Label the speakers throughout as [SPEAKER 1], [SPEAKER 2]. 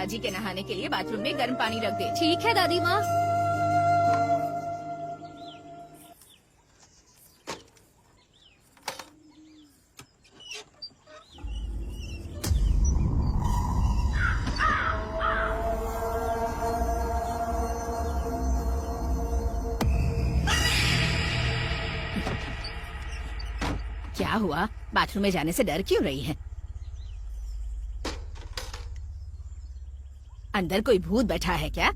[SPEAKER 1] पिताजी के नहाने के लिए बाथरूम में गर्म पानी रख दे।
[SPEAKER 2] ठीक है दादी माँ।
[SPEAKER 1] क्या हुआ? बाथरूम में जाने से डर क्यों रही है? अंदर कोई भूत बैठा है क्या?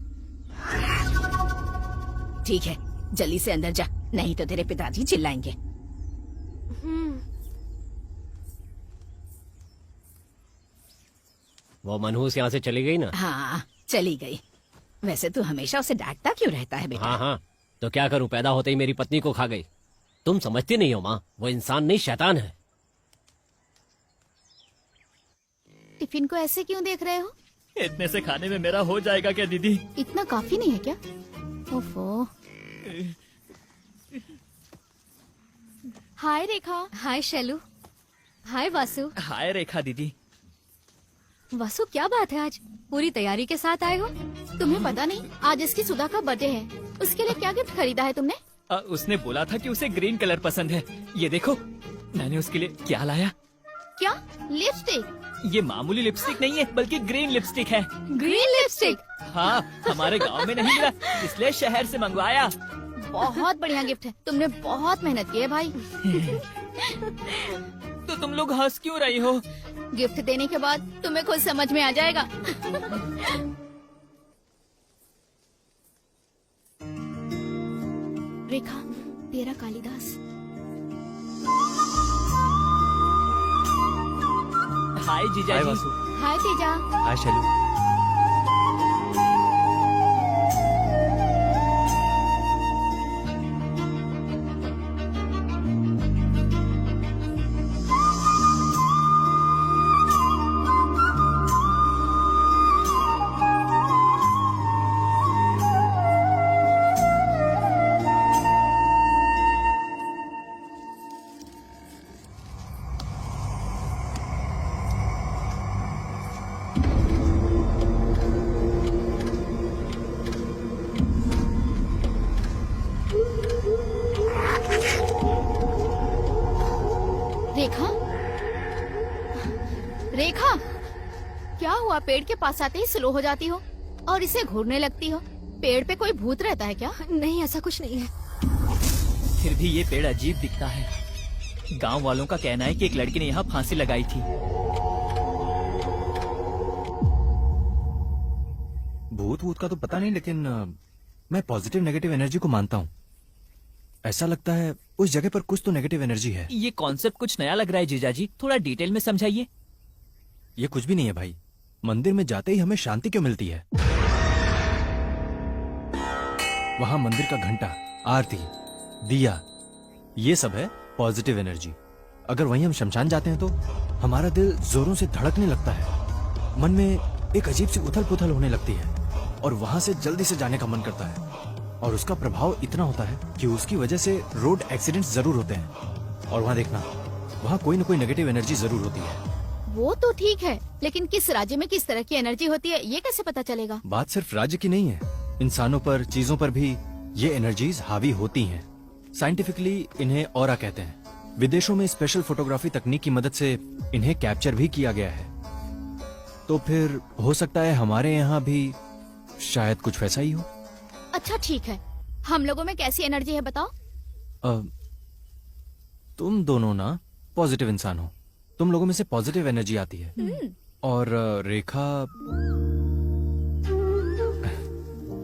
[SPEAKER 1] ठीक है, जल्दी से अंदर जा, नहीं तो तेरे पिताजी चिल्लाएंगे।
[SPEAKER 3] वो मनहूस यहाँ से चली गई ना?
[SPEAKER 1] हाँ, चली गई। वैसे तू हमेशा उसे डांटता क्यों रहता है बेटा?
[SPEAKER 3] हाँ हाँ, तो क्या करूँ, पैदा होते ही मेरी पत्नी को खा गई। तुम समझती नहीं हो माँ, वो इंसान नहीं शैतान है।
[SPEAKER 2] टिफिन को ऐसे क्यों देख रहे हो?
[SPEAKER 4] इतने से खाने में मेरा हो जाएगा क्या दीदी?
[SPEAKER 2] इतना काफी नहीं है क्या? ओफो। हाय रेखा।
[SPEAKER 5] हाय शैलू। हाय वासु।
[SPEAKER 4] हाय रेखा दीदी।
[SPEAKER 5] वासु, क्या बात है, आज पूरी तैयारी के साथ आए हो?
[SPEAKER 2] तुम्हें पता नहीं, आज इसकी सुधा का बर्थडे है। उसके लिए क्या गिफ्ट खरीदा है तुमने?
[SPEAKER 4] उसने बोला था कि उसे ग्रीन कलर पसंद है। ये देखो, मैंने उसके लिए क्या लाया।
[SPEAKER 2] क्या? लिपस्टिक?
[SPEAKER 4] ये मामूली लिपस्टिक नहीं है, बल्कि ग्रीन लिपस्टिक है।
[SPEAKER 2] Green lipstick?
[SPEAKER 4] हाँ, हमारे गांव में नहीं मिला, इसलिए शहर से मंगवाया।
[SPEAKER 2] बहुत बढ़िया गिफ्ट है, तुमने बहुत मेहनत की है भाई।
[SPEAKER 4] तो तुम लोग हंस क्यों रही हो?
[SPEAKER 2] गिफ्ट देने के बाद तुम्हें खुद समझ में आ जाएगा। रेखा, तेरा कालिदास।
[SPEAKER 4] हाय जीजा जी।
[SPEAKER 2] हाय तेजा।
[SPEAKER 4] हाय शैलू।
[SPEAKER 2] रेखा, रेखा, क्या हुआ? पेड़ के पास आते ही स्लो हो जाती हो और इसे घूरने लगती हो। पेड़ पे कोई भूत रहता है क्या?
[SPEAKER 5] नहीं, ऐसा कुछ नहीं है।
[SPEAKER 4] फिर भी ये पेड़ अजीब दिखता है। गांव वालों का कहना है कि एक लड़की ने यहाँ फांसी लगाई थी।
[SPEAKER 6] भूत वूत का तो पता नहीं, लेकिन मैं पॉजिटिव नेगेटिव एनर्जी को मानता हूँ। ऐसा लगता है उस जगह पर कुछ तो नेगेटिव एनर्जी है।
[SPEAKER 4] ये कॉन्सेप्ट कुछ नया लग रहा है जीजा जी, थोड़ा डिटेल में समझाइए।
[SPEAKER 6] ये कुछ भी नहीं है भाई, मंदिर में जाते ही हमें शांति क्यों मिलती है? वहां मंदिर का घंटा, आरती, दिया, ये सब है पॉजिटिव एनर्जी। अगर वहीं हम शमशान जाते हैं तो हमारा दिल जोरों से धड़कने लगता है, मन में एक अजीब सी उथल पुथल होने लगती है और वहां से जल्दी से जाने का मन करता है। और उसका प्रभाव इतना होता है कि उसकी वजह से रोड एक्सीडेंट्स जरूर होते हैं। और वहाँ देखना, वहाँ कोई न कोई नेगेटिव एनर्जी जरूर होती है।
[SPEAKER 2] वो तो ठीक है, लेकिन किस राज्य में किस तरह की एनर्जी होती है ये कैसे पता चलेगा?
[SPEAKER 6] बात सिर्फ राज्य की नहीं है, इंसानों पर, चीजों पर भी ये एनर्जीज हावी होती हैं। साइंटिफिकली इन्हें ऑरा कहते हैं। विदेशों में स्पेशल फोटोग्राफी तकनीक की मदद से इन्हें कैप्चर भी किया गया है। तो फिर हो सकता है हमारे यहाँ भी शायद कुछ वैसा ही हो।
[SPEAKER 2] अच्छा ठीक है, हम लोगों में कैसी एनर्जी है बताओ?
[SPEAKER 6] तुम दोनों ना पॉजिटिव इंसान हो, तुम लोगों में से पॉजिटिव एनर्जी आती है। और रेखा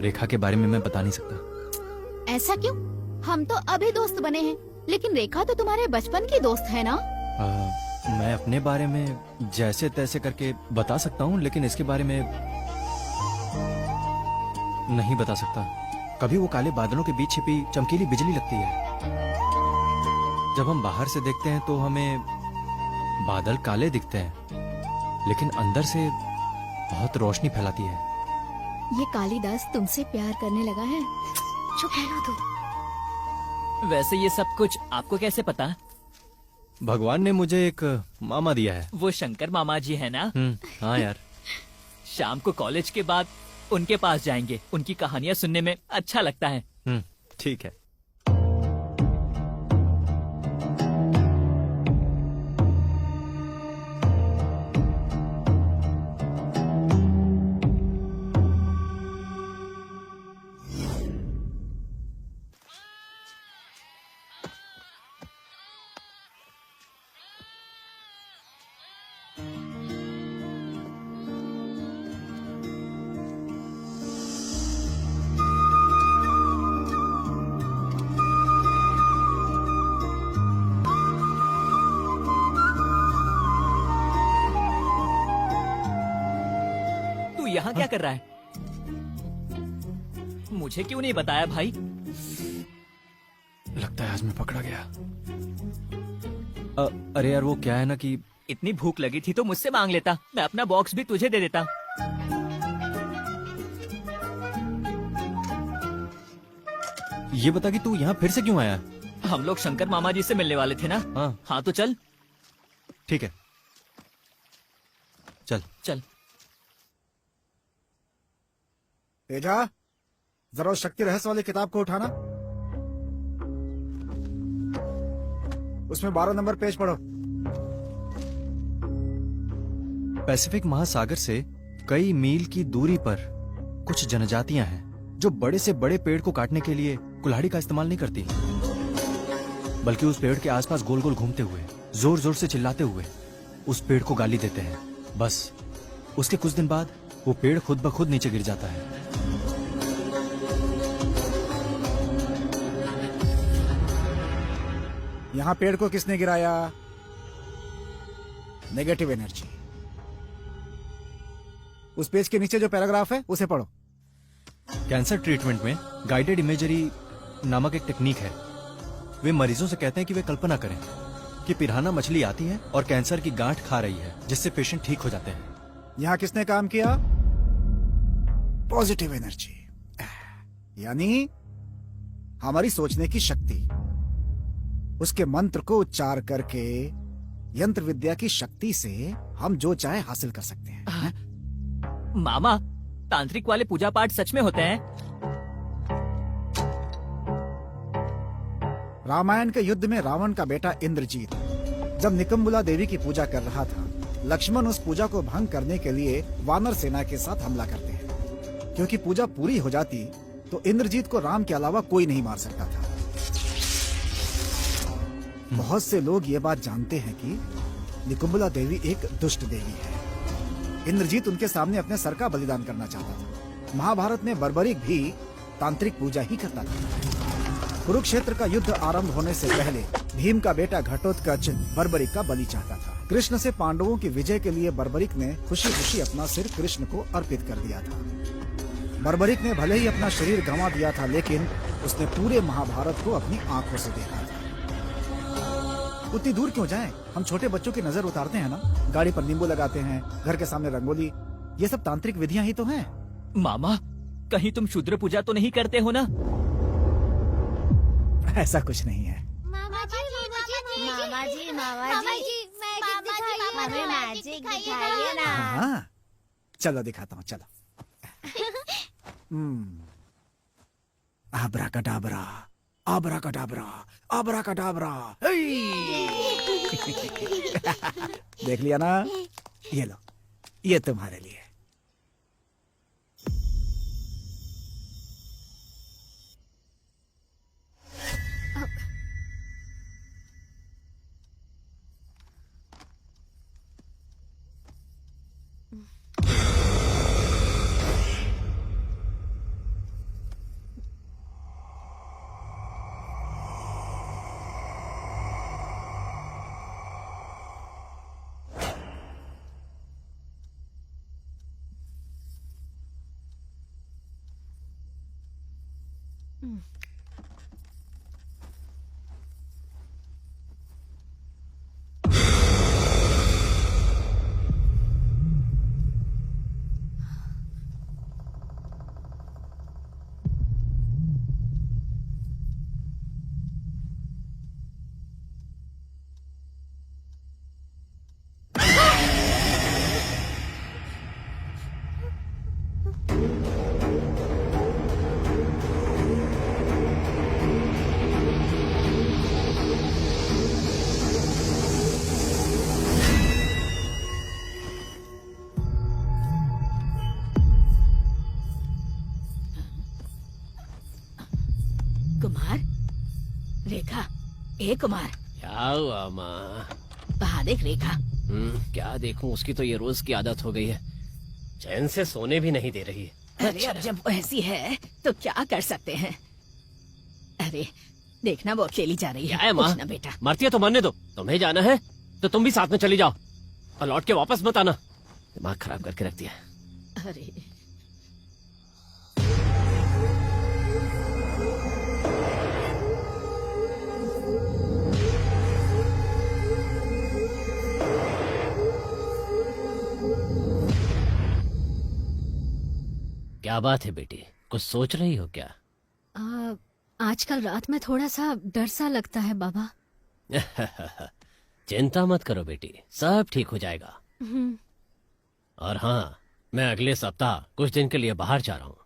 [SPEAKER 6] रेखा के बारे में मैं बता नहीं सकता।
[SPEAKER 2] ऐसा क्यों? हम तो अभी दोस्त बने हैं, लेकिन रेखा तो तुम्हारे बचपन की दोस्त है ना?
[SPEAKER 6] मैं अपने बारे में जैसे तैसे करके बता सकता हूँ, लेकिन इसके बारे में नहीं बता सकता। कभी वो काले बादलों के बीच छिपी चमकीली बिजली लगती है। जब हम बाहर से देखते हैं तो हमें बादल काले दिखते हैं, लेकिन अंदर से बहुत रोशनी फैलाती है।
[SPEAKER 2] ये कालिदास तुमसे प्यार करने लगा है। चुप रहना तू।
[SPEAKER 4] वैसे ये सब कुछ आपको कैसे पता?
[SPEAKER 6] भगवान ने मुझे एक मामा दिया है।
[SPEAKER 4] वो शंकर मामा जी है ना?
[SPEAKER 6] हाँ यार।
[SPEAKER 4] शाम को कॉलेज के बाद उनके पास जाएंगे, उनकी कहानियां सुनने में अच्छा लगता है।
[SPEAKER 6] ठीक है।
[SPEAKER 4] तू यहाँ क्या कर रहा है? मुझे क्यों नहीं बताया भाई?
[SPEAKER 6] लगता है आज मैं पकड़ा गया। अरे यार, वो क्या है ना कि
[SPEAKER 4] इतनी भूख लगी थी तो मुझसे मांग लेता, मैं अपना बॉक्स भी तुझे दे देता।
[SPEAKER 6] ये बता कि तू यहाँ फिर से क्यों आया?
[SPEAKER 4] हम लोग शंकर मामा जी से मिलने वाले थे ना। हाँ तो चल।
[SPEAKER 6] ठीक है, चल।
[SPEAKER 4] चल।
[SPEAKER 7] तेजा, जरा उस शक्ति रहस्य वाली किताब को उठाना। उसमें 12 नंबर पेज पढ़ो।
[SPEAKER 6] पैसिफिक महासागर से कई मील की दूरी पर कुछ जनजातियां हैं जो बड़े से बड़े पेड़ को काटने के लिए कुल्हाड़ी का इस्तेमाल नहीं करती, बल्कि उस पेड़ के आसपास गोल गोल घूमते हुए, जोर जोर से चिल्लाते हुए उस पेड़ को गाली देते हैं। बस उसके कुछ दिन बाद वो पेड़ खुद ब खुद नीचे गिर जाता है।
[SPEAKER 7] यहाँ पेड़ को किसने गिराया? Negative energy. उस पेज के नीचे जो पैराग्राफ है उसे पढ़ो।
[SPEAKER 6] कैंसर ट्रीटमेंट में गाइडेड इमेजरी नामक एक टेक्निक है। वे मरीजों से कहते हैं कि वे कल्पना करें कि पिरान्हा मछली आती है और कैंसर की गांठ खा रही है, जिससे पेशेंट ठीक हो जाते हैं।
[SPEAKER 7] यहाँ किसने काम किया? पॉजिटिव एनर्जी, यानी हमारी सोचने की शक्ति। उसके मंत्र को उच्चार करके यंत्र विद्या की शक्ति से हम जो चाहे हासिल कर सकते हैं।
[SPEAKER 4] मामा, तांत्रिक वाले पूजा पाठ सच में होते हैं?
[SPEAKER 7] रामायण के युद्ध में रावण का बेटा इंद्रजीत जब निकम्बुला देवी की पूजा कर रहा था, लक्ष्मण उस पूजा को भंग करने के लिए वानर सेना के साथ हमला करते हैं। क्योंकि पूजा पूरी हो जाती तो इंद्रजीत को राम के अलावा कोई नहीं मार सकता था। बहुत से लोग ये बात जानते हैं कि निकुम्बला देवी एक दुष्ट देवी है। इंद्रजीत उनके सामने अपने सर का बलिदान करना चाहता था। महाभारत में बर्बरिक भी तांत्रिक पूजा ही करता था। कुरुक्षेत्र का युद्ध आरंभ होने से पहले भीम का बेटा घटोत्कच बर्बरिक का बलि चाहता था। कृष्ण से पांडवों की विजय के लिए बर्बरिक ने खुशी खुशी अपना सिर कृष्ण को अर्पित कर दिया था। बर्बरिक ने भले ही अपना शरीर गंवा दिया था, लेकिन उसने पूरे महाभारत को अपनी आंखों से देखा था। उतनी दूर क्यों जाएं? हम छोटे बच्चों की नजर उतारते हैं ना, गाड़ी पर नींबू लगाते हैं, घर के सामने रंगोली, ये सब तांत्रिक विधियां ही तो हैं।
[SPEAKER 4] मामा, कहीं तुम शूद्र पूजा तो नहीं करते हो ना?
[SPEAKER 7] ऐसा कुछ नहीं है।
[SPEAKER 8] मामा जी, हमें मैजिक दिखाइए ना।
[SPEAKER 7] हाँ, चलो दिखाता हूँ, चलो। आब्राकडाब्रा, आब्राकडाब्रा, आब्राकडाब्रा। देख लिया ना? ये लो, ये तुम्हारे लिए।
[SPEAKER 1] कुमार, रेखा, ए कुमार,
[SPEAKER 3] क्या हुआ माँ?
[SPEAKER 1] वहाँ देख रेखा।
[SPEAKER 3] क्या देखूं, उसकी तो ये रोज की आदत हो गई है, चैन से सोने भी नहीं दे रही है।
[SPEAKER 1] अरे अब जब वो ऐसी है तो क्या कर सकते हैं। अरे देखना, वो अकेली जा रही
[SPEAKER 3] क्या
[SPEAKER 1] है।
[SPEAKER 3] है माँ?
[SPEAKER 1] कुछ ना बेटा।
[SPEAKER 3] मरती है तो मरने दो, तुम्हें जाना है तो तुम भी साथ में चली जाओ और लौट के वापस मत आना। दिमाग खराब करके रख दिया।
[SPEAKER 1] अरे
[SPEAKER 3] क्या बात है बेटी, कुछ सोच रही हो क्या?
[SPEAKER 5] आजकल रात में थोड़ा सा डर सा लगता है बाबा।
[SPEAKER 3] चिंता मत करो बेटी, सब ठीक हो जाएगा। और हाँ, मैं अगले सप्ताह कुछ दिन के लिए बाहर जा रहा हूँ।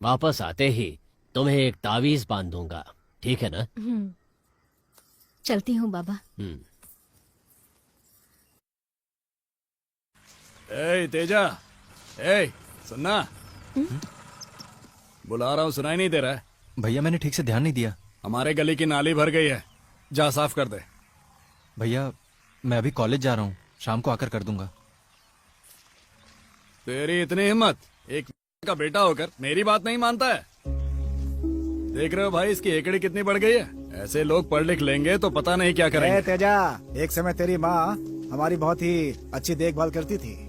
[SPEAKER 3] वापस आते ही तुम्हें एक तावीज बांध दूंगा, ठीक है ना?
[SPEAKER 5] चलती हूँ बाबा।
[SPEAKER 9] ए तेजा, ए सुनना, बुला रहा हूँ, सुनाई नहीं दे रहा है?
[SPEAKER 6] भैया मैंने ठीक से ध्यान नहीं दिया।
[SPEAKER 9] हमारे गली की नाली भर गई है, जा साफ कर दे।
[SPEAKER 6] भैया मैं अभी कॉलेज जा रहा हूँ, शाम को आकर कर दूंगा।
[SPEAKER 9] तेरी इतनी हिम्मत, एक का बेटा होकर मेरी बात नहीं मानता है? देख रहे हो भाई, इसकी एकड़ी कितनी बढ़ गई है। ऐसे लोग पढ़ लिख लेंगे तो पता नहीं क्या करेंगे।
[SPEAKER 7] तेजा, एक समय तेरी माँ हमारी बहुत ही अच्छी देखभाल करती थी।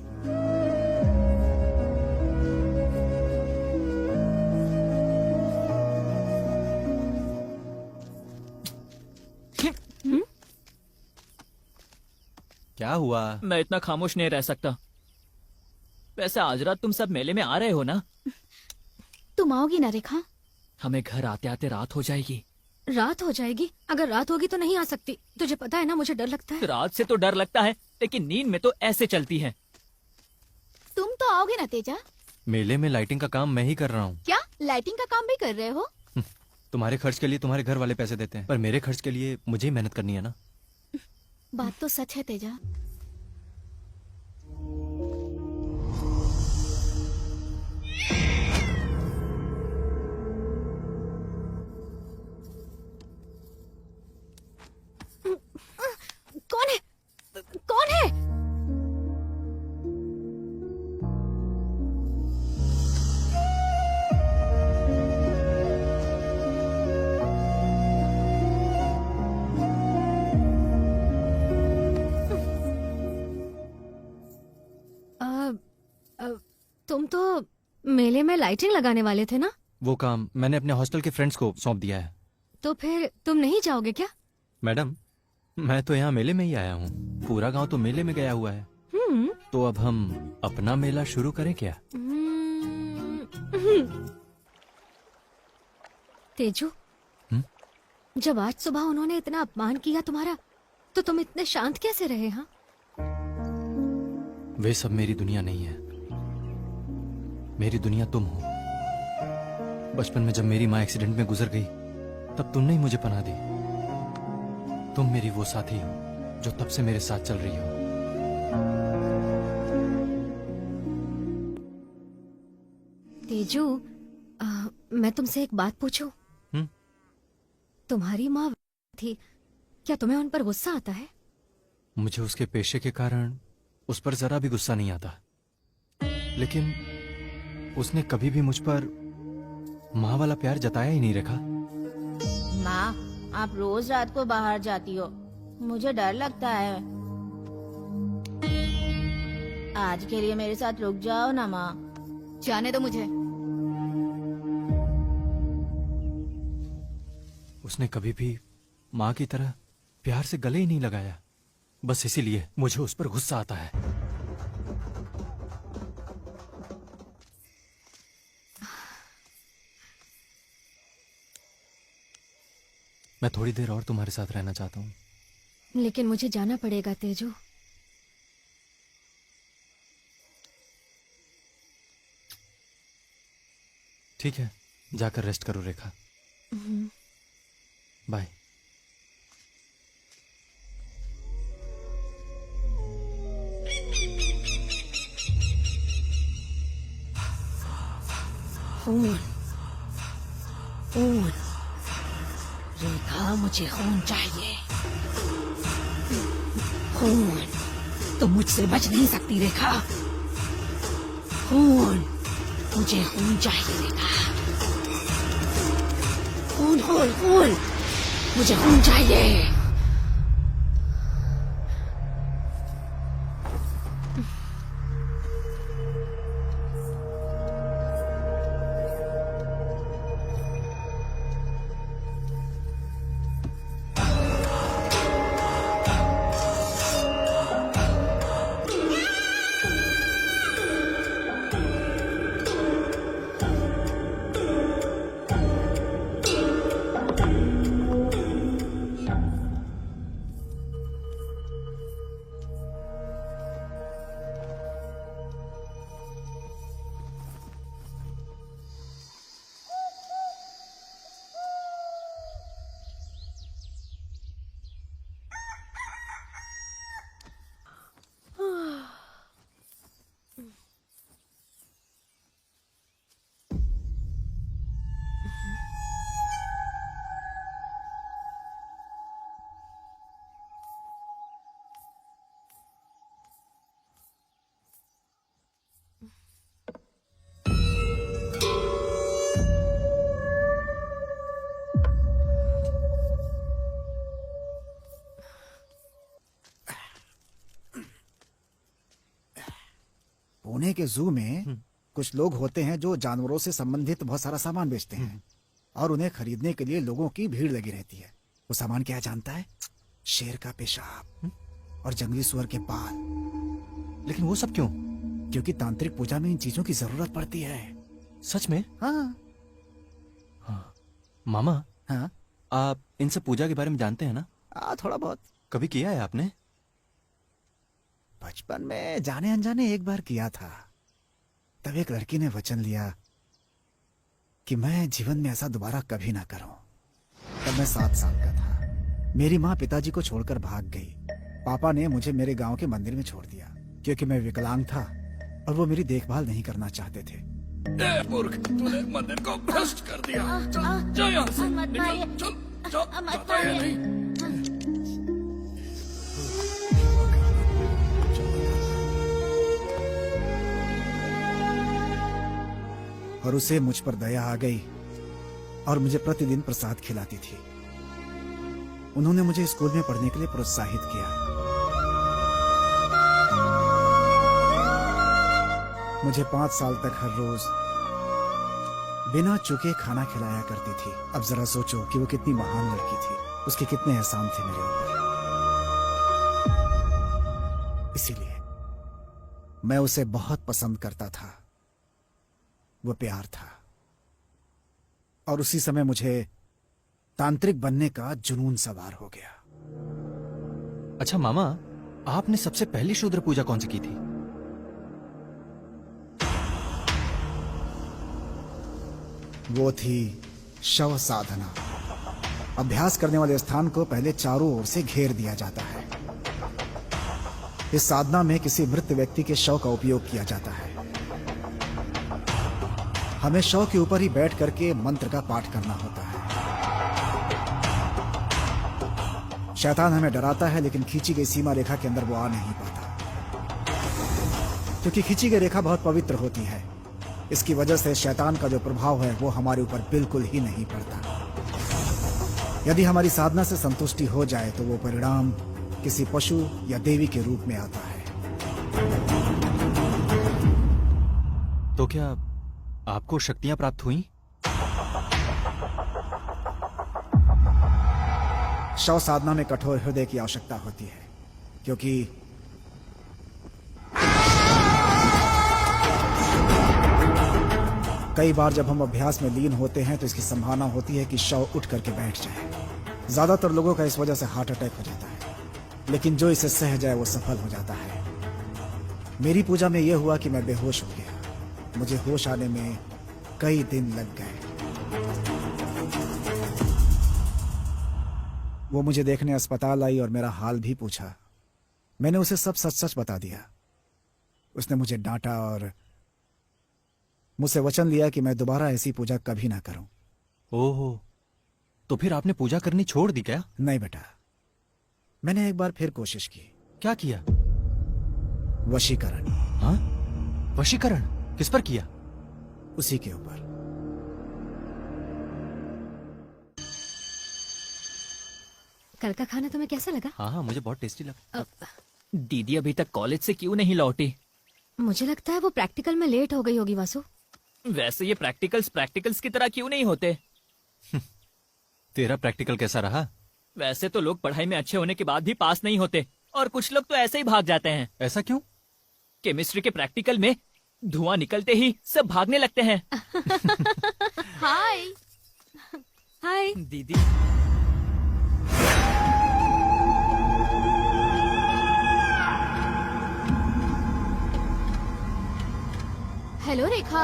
[SPEAKER 6] क्या हुआ?
[SPEAKER 4] मैं इतना खामोश नहीं रह सकता। वैसे आज रात तुम सब मेले में आ रहे हो ना?
[SPEAKER 2] तुम आओगी ना रेखा?
[SPEAKER 4] हमें घर आते आते रात हो जाएगी।
[SPEAKER 5] रात हो जाएगी? अगर रात होगी तो नहीं आ सकती। तुझे पता है ना, मुझे डर लगता है।
[SPEAKER 4] रात से तो डर लगता है, लेकिन नींद में तो ऐसे चलती है।
[SPEAKER 2] तुम तो आओगे ना तेजा?
[SPEAKER 6] मेले में लाइटिंग का काम मैं ही कर रहा हूँ।
[SPEAKER 2] क्या लाइटिंग का काम भी कर रहे हो?
[SPEAKER 6] तुम्हारे खर्च के लिए तुम्हारे घर वाले पैसे देते हैं, पर मेरे खर्च के लिए मुझे ही मेहनत करनी है ना।
[SPEAKER 2] बात तो सच है तेजा। कौन है? कौन है?
[SPEAKER 5] तुम तो मेले में लाइटिंग लगाने वाले थे ना?
[SPEAKER 6] वो काम मैंने अपने हॉस्टल के फ्रेंड्स को सौंप दिया है।
[SPEAKER 5] तो फिर तुम नहीं जाओगे क्या?
[SPEAKER 6] मैडम, मैं तो यहाँ मेले में ही आया हूँ। पूरा गांव तो मेले में गया हुआ है। तो अब हम अपना मेला शुरू करें क्या?
[SPEAKER 5] तेजू, जब आज सुबह उन्होंने इतना अपमान किया तुम्हारा, तो तुम इतने शांत कैसे रहे? हाँ,
[SPEAKER 6] वे सब मेरी दुनिया नहीं है। मेरी दुनिया तुम हो। बचपन में जब मेरी माँ एक्सीडेंट में गुजर गई, तब तुमने ही मुझे पनाह दी। तुम मेरी वो साथी हो जो तब से मेरे साथ चल रही हो।
[SPEAKER 5] तेजू, मैं तुमसे एक बात पूछूं? तुम्हारी माँ थी, क्या तुम्हें उन पर गुस्सा आता है?
[SPEAKER 6] मुझे उसके पेशे के कारण उस पर जरा भी गुस्सा नहीं आता, लेकिन उसने कभी भी मुझ पर माँ वाला प्यार जताया ही नहीं। रखा
[SPEAKER 8] माँ, आप रोज रात को बाहर जाती हो, मुझे डर लगता है। आज के लिए मेरे साथ रुक जाओ ना। माँ,
[SPEAKER 2] जाने दो मुझे। माँ, आप रोज रात को बाहर जाती हो, मुझे डर लगता है। आज के लिए मेरे साथ रुक जाओ ना। माँ, जाने दो मुझे।
[SPEAKER 5] तेजू, मैं तुम्हें एक बात पूछूं?
[SPEAKER 2] जाने दो मुझे।
[SPEAKER 5] तुम्हारी माँ थी, क्या तुम्हें उन पर गुस्सा आता है?
[SPEAKER 6] उसने कभी भी माँ की तरह प्यार से गले ही नहीं लगाया। बस इसीलिए मुझे उस पर गुस्सा आता है। मैं थोड़ी देर और तुम्हारे साथ रहना चाहता हूँ।
[SPEAKER 5] लेकिन मुझे जाना पड़ेगा तेजू।
[SPEAKER 6] ठीक है, जाकर रेस्ट करो रेखा। बाय।
[SPEAKER 1] खून, खून, रेखा मुझे खून चाहिए। खून, तुम मुझसे बच नहीं सकती रेखा। खून, मुझे खून चाहिए रेखा। खून, खून, खून, मुझे खून चाहिए।
[SPEAKER 7] पुणे के जू में कुछ लोग होते हैं जो जानवरों से संबंधित बहुत सारा सामान बेचते हैं और उन्हें खरीदने के लिए लोगों की भीड़ लगी रहती है। वो सामान क्या जानता है? शेर का पेशाब और जंगली सुअर के बाल।
[SPEAKER 6] लेकिन वो सब क्यों?
[SPEAKER 7] क्योंकि तांत्रिक पूजा में इन चीजों की जरूरत पड़ती है।
[SPEAKER 6] सच में?
[SPEAKER 7] हाँ।
[SPEAKER 6] मामा,
[SPEAKER 7] हाँ,
[SPEAKER 6] आप इन सब पूजा के बारे में जानते हैं ना?
[SPEAKER 7] थोड़ा बहुत।
[SPEAKER 6] कभी किया है आपने?
[SPEAKER 7] बचपन में जाने अनजाने एक बार किया था। तब एक लड़की ने वचन लिया कि मैं जीवन में ऐसा दोबारा कभी ना करूं। तब मैं 7 साल का था। मेरी माँ पिताजी को छोड़कर भाग गई। पापा ने मुझे मेरे गांव के मंदिर में छोड़ दिया क्योंकि मैं विकलांग था और वो मेरी देखभाल नहीं करना चाहते थे।
[SPEAKER 9] मूर्ख, तूने मंदिर को भ्रष्ट कर दिया। चल, जा यहाँ से, निकल, चल, जाता है नहीं।
[SPEAKER 7] और उसे मुझ पर दया आ गई और मुझे प्रतिदिन प्रसाद खिलाती थी। उन्होंने मुझे स्कूल में पढ़ने के लिए प्रोत्साहित किया। मुझे 5 साल तक हर रोज बिना चुके खाना खिलाया करती थी। अब जरा सोचो कि वो कितनी महान लड़की थी, उसके कितने एहसान थे मेरे ऊपर। इसीलिए मैं उसे बहुत पसंद करता था। वो प्यार था और उसी समय मुझे तांत्रिक बनने का जुनून सवार हो गया।
[SPEAKER 6] अच्छा मामा, आपने सबसे पहली शूद्र पूजा कौन सी की थी?
[SPEAKER 7] वो थी शव साधना। अभ्यास करने वाले स्थान को पहले चारों ओर से घेर दिया जाता है। इस साधना में किसी मृत व्यक्ति के शव का उपयोग किया जाता है। हमें शव के ऊपर ही बैठ करके मंत्र का पाठ करना होता है। शैतान हमें डराता है लेकिन खींची गई सीमा रेखा के अंदर वो आ नहीं पाता, क्योंकि खींची गई रेखा बहुत पवित्र होती है। इसकी वजह से शैतान का जो प्रभाव है वो हमारे ऊपर बिल्कुल ही नहीं पड़ता। यदि हमारी साधना से संतुष्टि हो जाए तो वो परिणाम किसी पशु या देवी के रूप में आता है।
[SPEAKER 6] तो क्या आपको शक्तियां प्राप्त हुई?
[SPEAKER 7] शव साधना में कठोर हृदय की आवश्यकता होती है, क्योंकि कई बार जब हम अभ्यास में लीन होते हैं तो इसकी संभावना होती है कि शव उठ करके बैठ जाए। ज्यादातर लोगों का इस वजह से हार्ट अटैक हो जाता है, लेकिन जो इसे सह जाए वो सफल हो जाता है। मेरी पूजा में यह हुआ कि मैं बेहोश हो गया। मुझे होश आने में कई दिन लग गए। वो मुझे देखने अस्पताल आई और मेरा हाल भी पूछा। मैंने उसे सब सच सच बता दिया। उसने मुझे डांटा और मुझसे वचन लिया कि मैं दोबारा ऐसी पूजा कभी ना करूं।
[SPEAKER 6] ओहो, तो फिर आपने पूजा करनी छोड़ दी क्या?
[SPEAKER 7] नहीं बेटा, मैंने एक बार फिर कोशिश की।
[SPEAKER 6] क्या किया?
[SPEAKER 7] वशीकरण।
[SPEAKER 6] हाँ? वशीकरण किस पर किया?
[SPEAKER 7] उसी के ऊपर।
[SPEAKER 5] कल का खाना तुम्हें कैसा लगा?
[SPEAKER 6] हाँ हाँ, मुझे बहुत टेस्टी लगा।
[SPEAKER 4] दीदी अभी तक कॉलेज से क्यों नहीं लौटी?
[SPEAKER 5] मुझे लगता है वो प्रैक्टिकल में लेट हो गई होगी वासु।
[SPEAKER 4] वैसे ये प्रैक्टिकल्स की तरह क्यों नहीं होते?
[SPEAKER 6] तेरा प्रैक्टिकल कैसा रहा?
[SPEAKER 4] वैसे तो लोग पढ़ाई में अच्छे होने के बाद भी पास नहीं होते, और कुछ लोग तो ऐसे ही भाग जाते हैं।
[SPEAKER 6] ऐसा क्यों?
[SPEAKER 4] केमिस्ट्री के प्रैक्टिकल में धुआं निकलते ही सब भागने लगते हैं।
[SPEAKER 2] हाय।
[SPEAKER 5] हाय।
[SPEAKER 4] दीदी
[SPEAKER 2] हेलो रेखा।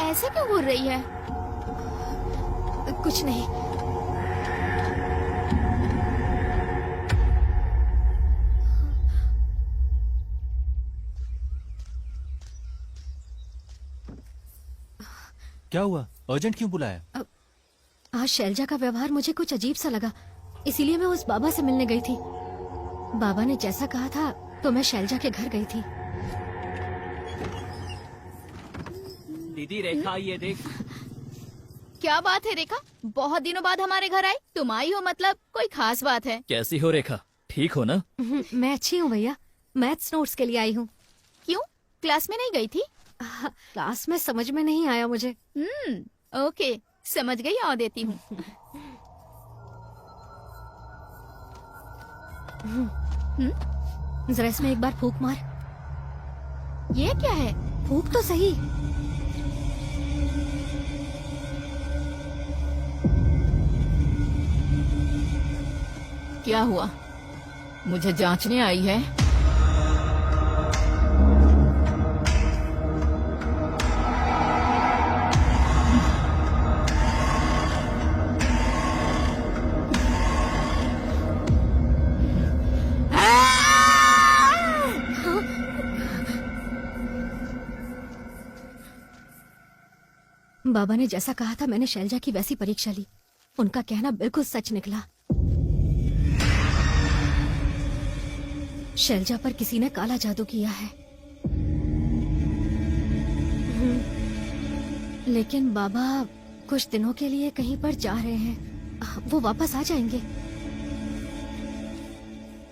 [SPEAKER 2] ऐसे क्यों घूर रही है?
[SPEAKER 5] कुछ नहीं।
[SPEAKER 6] क्या हुआ? अर्जेंट क्यों बुलाया?
[SPEAKER 5] आज शैलजा का व्यवहार मुझे कुछ अजीब सा लगा, इसीलिए मैं उस बाबा से मिलने गई थी। बाबा ने जैसा कहा था तो मैं शैलजा के घर गई थी।
[SPEAKER 4] दीदी रेखा, ये देख।
[SPEAKER 2] क्या बात है रेखा? बहुत दिनों बाद हमारे घर आई। तुम आई हो मतलब कोई खास बात है?
[SPEAKER 4] कैसी हो रेखा? ठीक हो ना?
[SPEAKER 5] मैं अच्छी हूँ भैया, मैथ्स नोट्स के लिए आई हूँ।
[SPEAKER 2] क्यों, क्लास में नहीं गई थी?
[SPEAKER 5] क्लास में समझ में नहीं आया मुझे।
[SPEAKER 2] ओके, समझ गई, आओ देती हूँ।
[SPEAKER 5] जरा इसमें एक बार फूंक मार।
[SPEAKER 2] ये क्या है?
[SPEAKER 5] फूंक तो सही।
[SPEAKER 1] क्या हुआ? मुझे जांचने आई है?
[SPEAKER 5] बाबा ने जैसा कहा था मैंने शैलजा की वैसी परीक्षा ली। उनका कहना बिल्कुल सच निकला। शैलजा पर किसी ने काला जादू किया है। लेकिन बाबा कुछ दिनों के लिए कहीं पर जा रहे हैं, वो वापस आ जाएंगे।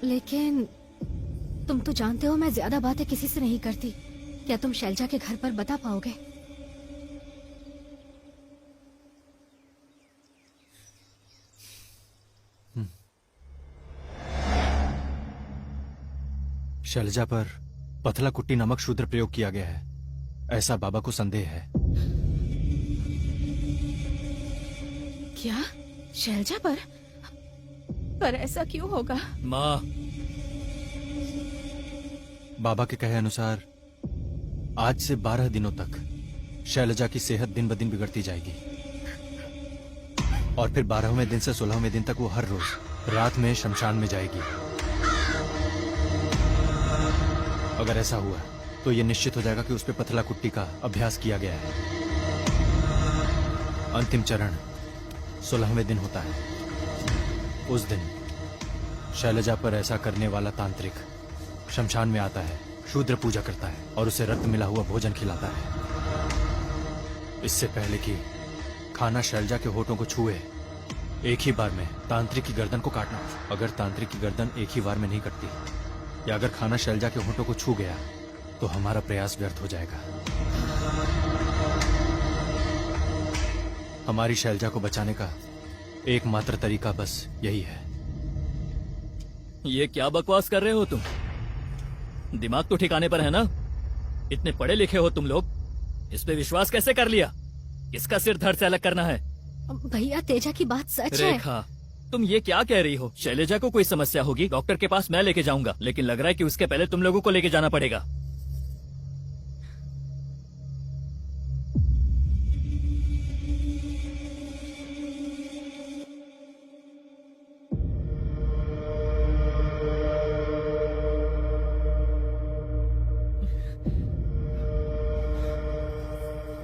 [SPEAKER 5] लेकिन तुम तो जानते हो मैं ज्यादा बातें किसी से नहीं करती। क्या तुम शैलजा के घर पर बता पाओगे?
[SPEAKER 6] शैलजा पर पथला कुट्टी नामक शूद्र प्रयोग किया गया है, ऐसा बाबा को संदेह है।
[SPEAKER 1] क्या? शैलजा पर? पर ऐसा क्यों होगा?
[SPEAKER 4] माँ,
[SPEAKER 6] बाबा के कहे अनुसार आज से 12 दिनों तक शैलजा की सेहत दिन ब दिन बिगड़ती जाएगी और फिर 12वें दिन से 16वें दिन तक वो हर रोज रात में शमशान में जाएगी। अगर ऐसा हुआ तो ये निश्चित हो जाएगा कि उस पे पथला कुट्टी का अभ्यास किया गया है। अंतिम चरण 16वें दिन होता है। उस दिन शैलजा पर ऐसा करने वाला तांत्रिक शमशान में आता है, शूद्र पूजा करता है और उसे रक्त मिला हुआ भोजन खिलाता है। इससे पहले कि खाना शैलजा के होठों को छुए, एक ही बार में तांत्रिक की गर्दन को काटना। अगर तांत्रिक की गर्दन एक ही बार में नहीं कटती या अगर खाना शैलजा के होठों को छू गया तो हमारा प्रयास व्यर्थ हो जाएगा। हमारी शैलजा को बचाने का एकमात्र तरीका बस यही है।
[SPEAKER 4] ये क्या बकवास कर रहे हो तुम? दिमाग तो ठिकाने पर है ना? इतने पढ़े लिखे हो तुम लोग, इस पे विश्वास कैसे कर लिया? किसका सिर धड़ से अलग करना है?
[SPEAKER 5] भैया तेजा की बात सच है।
[SPEAKER 4] रेखा, तुम ये क्या कह रही हो? शैलेजा को कोई समस्या होगी, डॉक्टर के पास मैं लेके जाऊंगा, लेकिन लग रहा है कि उसके पहले तुम लोगों को लेके जाना पड़ेगा।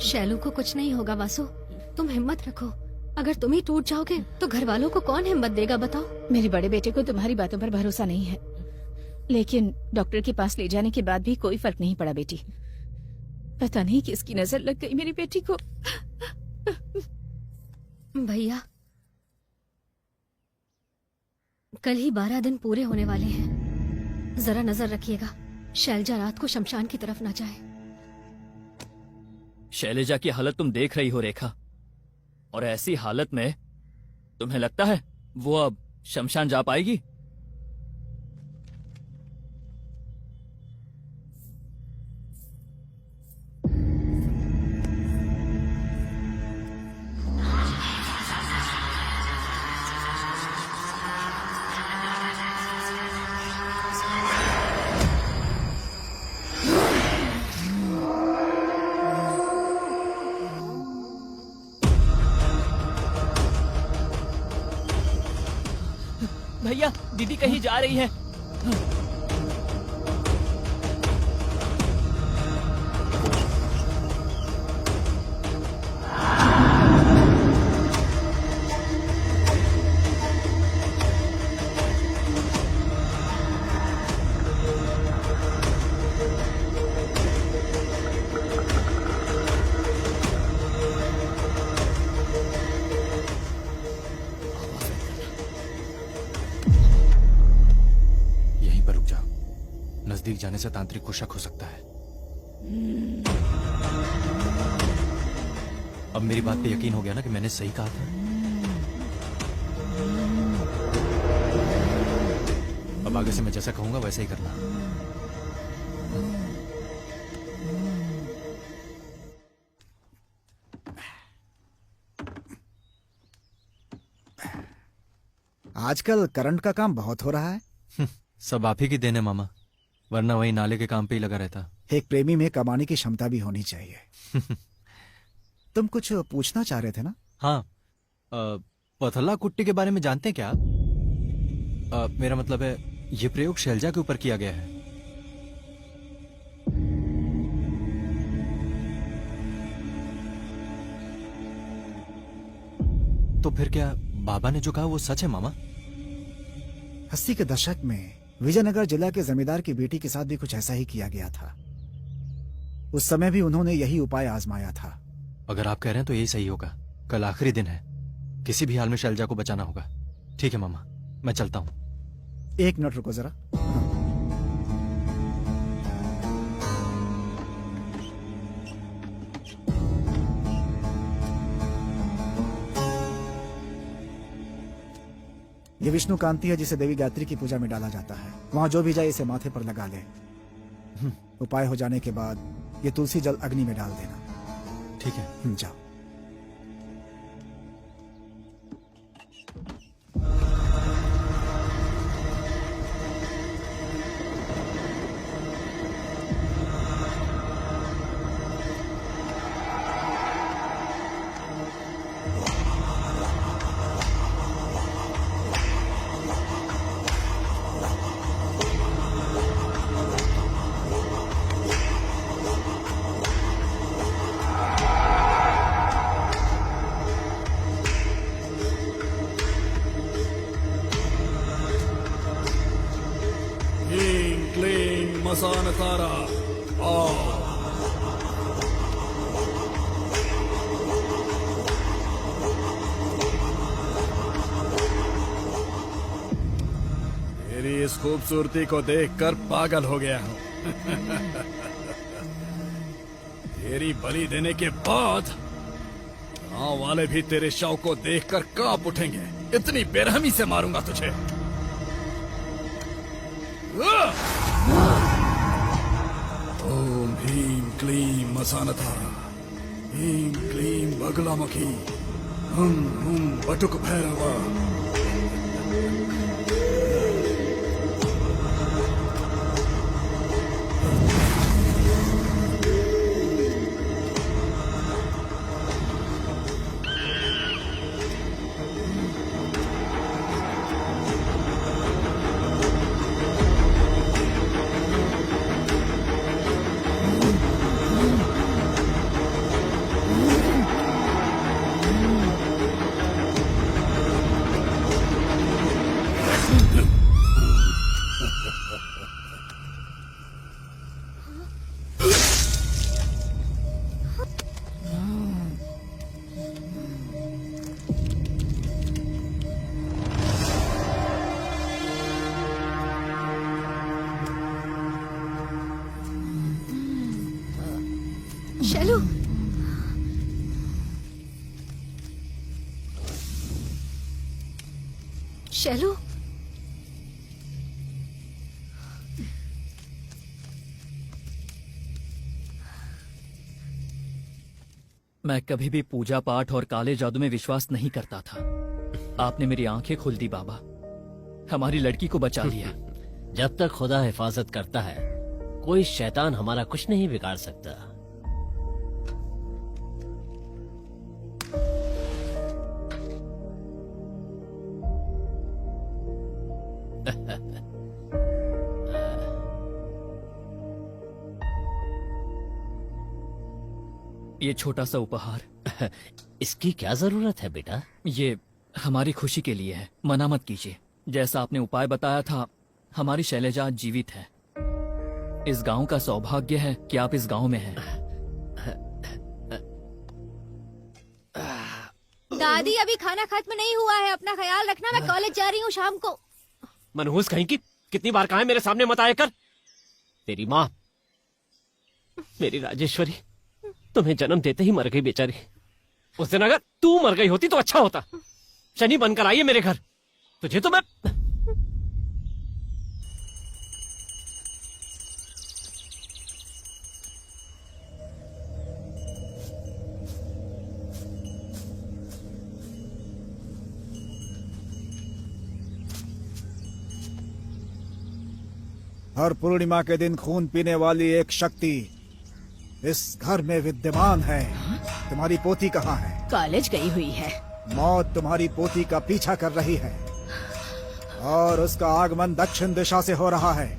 [SPEAKER 5] शैलू को कुछ नहीं होगा वासु, तुम हिम्मत रखो। अगर तुम ही टूट जाओगे तो घर वालों को कौन हिम्मत देगा बताओ?
[SPEAKER 1] मेरे बड़े बेटे को तुम्हारी बातों पर भरोसा नहीं है, लेकिन डॉक्टर के पास ले जाने के बाद भी कोई फर्क नहीं पड़ा बेटी। पता नहीं किसकी नजर लग गई मेरी बेटी को।
[SPEAKER 5] भैया कल ही 12 दिन पूरे होने वाले हैं, जरा नजर रखिएगा शैलजा रात को शमशान की तरफ ना जाए।
[SPEAKER 4] शैलेजा की हालत तुम देख रही हो रेखा, और ऐसी हालत में तुम्हें लगता है वो अब शमशान जा पाएगी? भैया, दीदी कहीं जा रही है।
[SPEAKER 6] नजदीक जाने से तांत्रिक को शक हो सकता है। अब मेरी बात पे यकीन हो गया ना कि मैंने सही कहा था? अब आगे से मैं जैसा कहूंगा वैसा ही करना।
[SPEAKER 7] आजकल करंट का काम बहुत हो रहा है।
[SPEAKER 6] सब आप ही की देन है मामा, वरना वही नाले के काम पे ही लगा रहता।
[SPEAKER 7] एक प्रेमी में कमाने की क्षमता भी होनी चाहिए। तुम कुछ पूछना चाह रहे थे ना?
[SPEAKER 6] हाँ, पथला कुट्टी के बारे में जानते हैं क्या आप? मेरा मतलब है ये प्रयोग शैलजा के ऊपर किया गया है। तो फिर क्या बाबा ने जो कहा वो सच है मामा?
[SPEAKER 7] 80 के दशक में विजयनगर जिला के जमींदार की बेटी के साथ भी कुछ ऐसा ही किया गया था। उस समय भी उन्होंने यही उपाय आजमाया था।
[SPEAKER 6] अगर आप कह रहे हैं तो यही सही होगा। कल आखिरी दिन है, किसी भी हाल में शैलजा को बचाना होगा। ठीक है मामा, मैं चलता हूँ।
[SPEAKER 7] एक मिनट रुको जरा। ये विष्णु कांति है जिसे देवी गायत्री की पूजा में डाला जाता है। वहां जो भी जाए इसे माथे पर लगा ले। उपाय हो जाने के बाद ये तुलसी जल अग्नि में डाल देना।
[SPEAKER 6] ठीक है,
[SPEAKER 7] जाओ।
[SPEAKER 9] मसानकारा मेरी इस खूबसूरती को देखकर पागल हो गया हूँ। तेरी बलि देने के बाद गांव वाले भी तेरे शव को देखकर कांप उठेंगे। इतनी बेरहमी से मारूंगा तुझे। ओम ह्रीं क्लीं मसानधारा, ह्रीं क्लीं बगलामुखी, हुम हुम बटुक भैरवा।
[SPEAKER 5] शैलू, शैलू,
[SPEAKER 4] मैं कभी भी पूजा पाठ और काले जादू में विश्वास नहीं करता था। आपने मेरी आंखें खोल दी बाबा, हमारी लड़की को बचा लिया।
[SPEAKER 3] जब तक खुदा हिफाजत करता है, कोई शैतान हमारा कुछ नहीं बिगाड़ सकता।
[SPEAKER 4] ये छोटा सा उपहार,
[SPEAKER 3] इसकी क्या जरूरत है बेटा?
[SPEAKER 4] ये हमारी खुशी के लिए है, मना मत कीजिए। जैसा आपने उपाय बताया था, हमारी शैलजा आज जीवित है। इस गांव का सौभाग्य है कि आप इस गांव में हैं।
[SPEAKER 5] दादी अभी खाना खत्म नहीं हुआ है, अपना ख्याल रखना। मैं कॉलेज जा रही हूँ शाम को।
[SPEAKER 3] मनहूस कहीं की, कितनी बार कहा है मेरे सामने मत आया कर। तेरी माँ, मेरी राजेश्वरी, तुम्हें जन्म देते ही मर गई बेचारी। उस दिन अगर तू मर गई होती तो अच्छा होता। शनि बनकर आई है मेरे घर, तुझे तो मैं...
[SPEAKER 7] हर पूर्णिमा के दिन खून पीने वाली एक शक्ति इस घर में विद्यमान है। तुम्हारी पोती कहाँ है?
[SPEAKER 1] कॉलेज गई हुई है।
[SPEAKER 7] मौत तुम्हारी पोती का पीछा कर रही है और उसका आगमन दक्षिण दिशा से हो रहा है।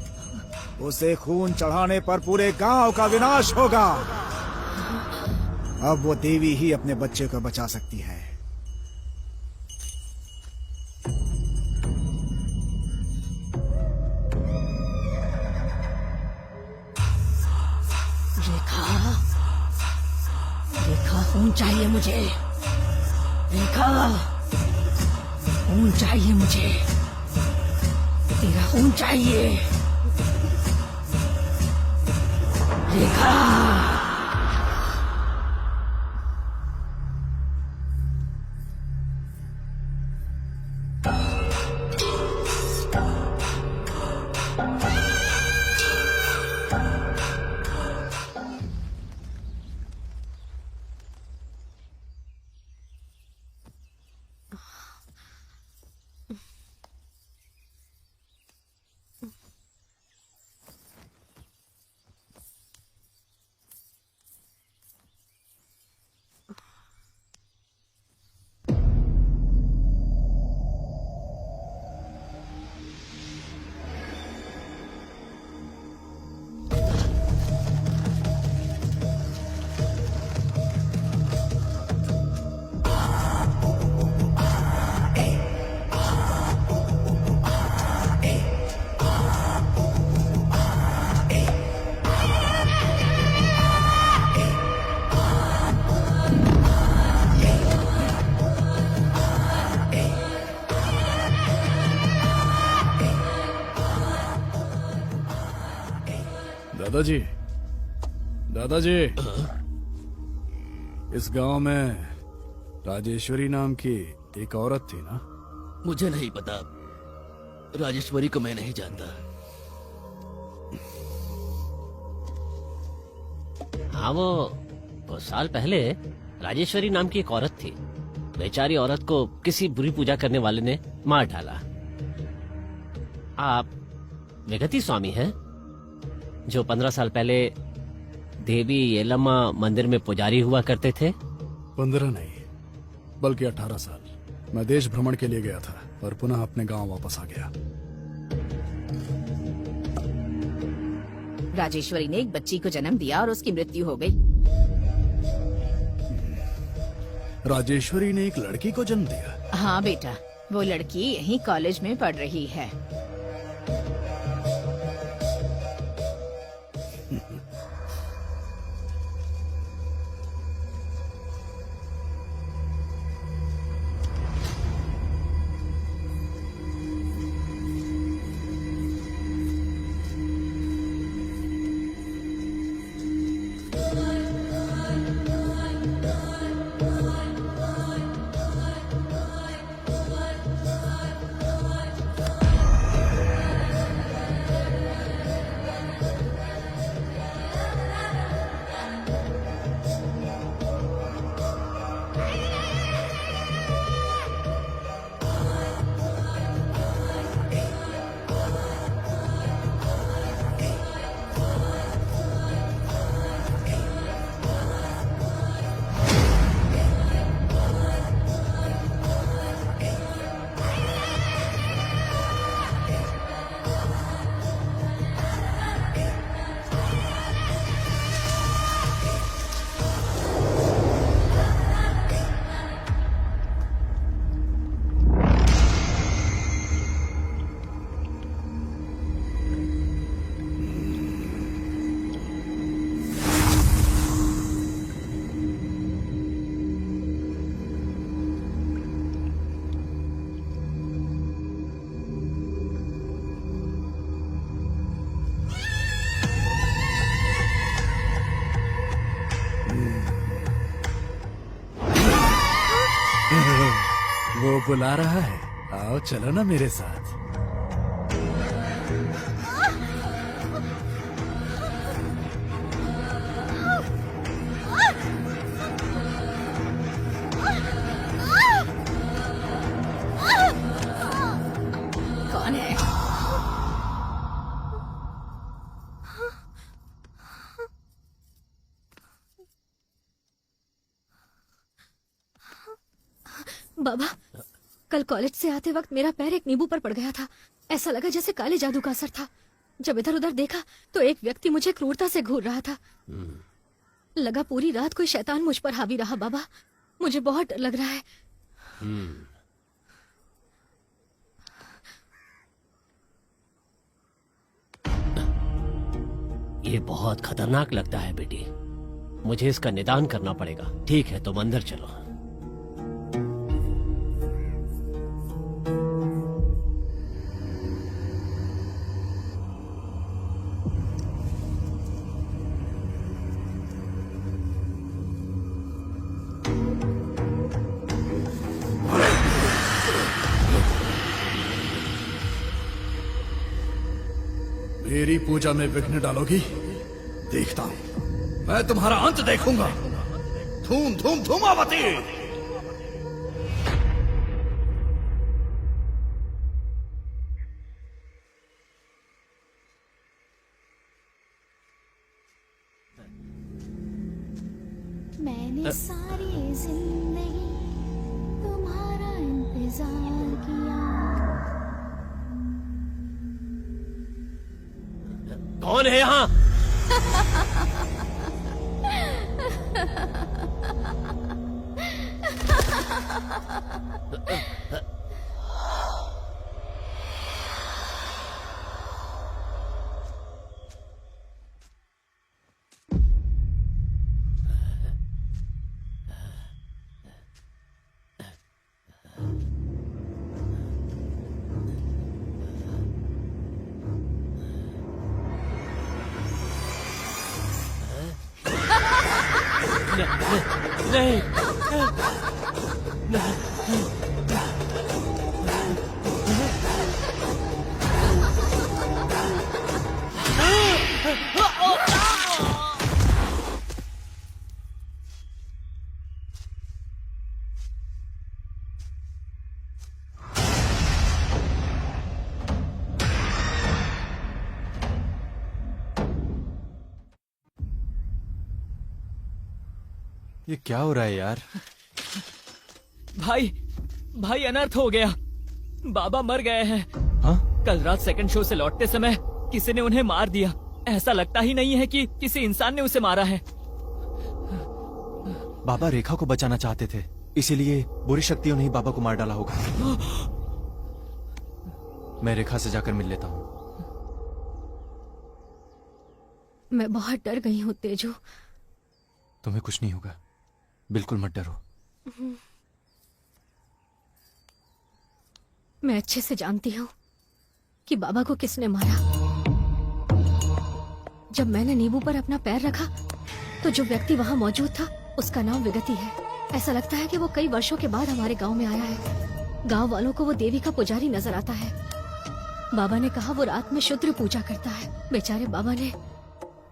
[SPEAKER 7] उसे खून चढ़ाने पर पूरे गांव का विनाश होगा। अब वो देवी ही अपने बच्चे को बचा सकती है।
[SPEAKER 1] रेखा, खून चाहिए मुझे। रेखा, खून चाहिए मुझे। तेरा खून चाहिए। रेखा,
[SPEAKER 9] दादाजी, दादाजी, इस गांव में राजेश्वरी नाम की एक औरत थी ना?
[SPEAKER 10] मुझे नहीं पता, राजेश्वरी को मैं नहीं जानता।
[SPEAKER 3] हाँ, वो साल पहले राजेश्वरी नाम की एक औरत थी। बेचारी औरत को किसी बुरी पूजा करने वाले ने मार डाला। आप विगति स्वामी हैं, जो 15 साल पहले देवी येलम्मा मंदिर में पुजारी हुआ करते थे?
[SPEAKER 9] 15 नहीं, बल्कि 18 साल। मैं देश भ्रमण के लिए गया था और पुनः अपने गांव वापस आ गया।
[SPEAKER 1] राजेश्वरी ने एक बच्ची को जन्म दिया और उसकी मृत्यु हो गई।
[SPEAKER 9] राजेश्वरी ने एक लड़की को जन्म दिया?
[SPEAKER 1] हाँ बेटा, वो लड़की यहीं कॉलेज में पढ़ रही है।
[SPEAKER 9] वो बुला रहा है, आओ चलो ना मेरे साथ।
[SPEAKER 1] कौन है?
[SPEAKER 5] बाबा, कल कॉलेज से आते वक्त मेरा पैर एक नींबू पर पड़ गया था। ऐसा लगा जैसे काले जादू का असर था। जब इधर उधर देखा तो एक व्यक्ति मुझे क्रूरता से घूर रहा था। लगा पूरी रात कोई शैतान मुझ पर हावी रहा। बाबा, मुझे बहुत डर लग रहा है।
[SPEAKER 3] ये बहुत खतरनाक लगता है बेटी, मुझे इसका निदान करना पड़ेगा। ठीक है, तुम अंदर चलो।
[SPEAKER 9] मेरी पूजा में विघ्न डालोगी? देखता हूं, मैं तुम्हारा अंत देखूंगा। धूम धूम धूमावती।
[SPEAKER 2] मैंने सारी जिंदगी तुम्हारा इंतजार किया।
[SPEAKER 3] कौन है यहाँ? नहीं,
[SPEAKER 6] ये क्या हो रहा है यार?
[SPEAKER 4] भाई भाई अनर्थ हो गया। बाबा मर गए हैं।
[SPEAKER 6] हाँ?
[SPEAKER 4] कल रात सेकंड शो से लौटते समय किसी ने उन्हें मार दिया। ऐसा लगता ही नहीं है कि किसी इंसान ने उसे मारा है।
[SPEAKER 6] बाबा रेखा को बचाना चाहते थे, इसीलिए बुरी शक्तियों ने ही बाबा को मार डाला होगा। मैं रेखा से जाकर मिल लेता हूँ।
[SPEAKER 5] मैं बहुत डर गई हूँ तेजू।
[SPEAKER 6] तुम्हें कुछ नहीं होगा, बिल्कुल मत डरो।
[SPEAKER 5] मैं अच्छे से जानती हूँ कि बाबा को किसने मारा। जब मैंने नींबू पर अपना पैर रखा तो जो व्यक्ति वहाँ मौजूद था उसका नाम विगति है। ऐसा लगता है कि वो कई वर्षों के बाद हमारे गांव में आया है। गांव वालों को वो देवी का पुजारी नजर आता है। बाबा ने कहा वो रात में शुद्र पूजा करता है। बेचारे बाबा ने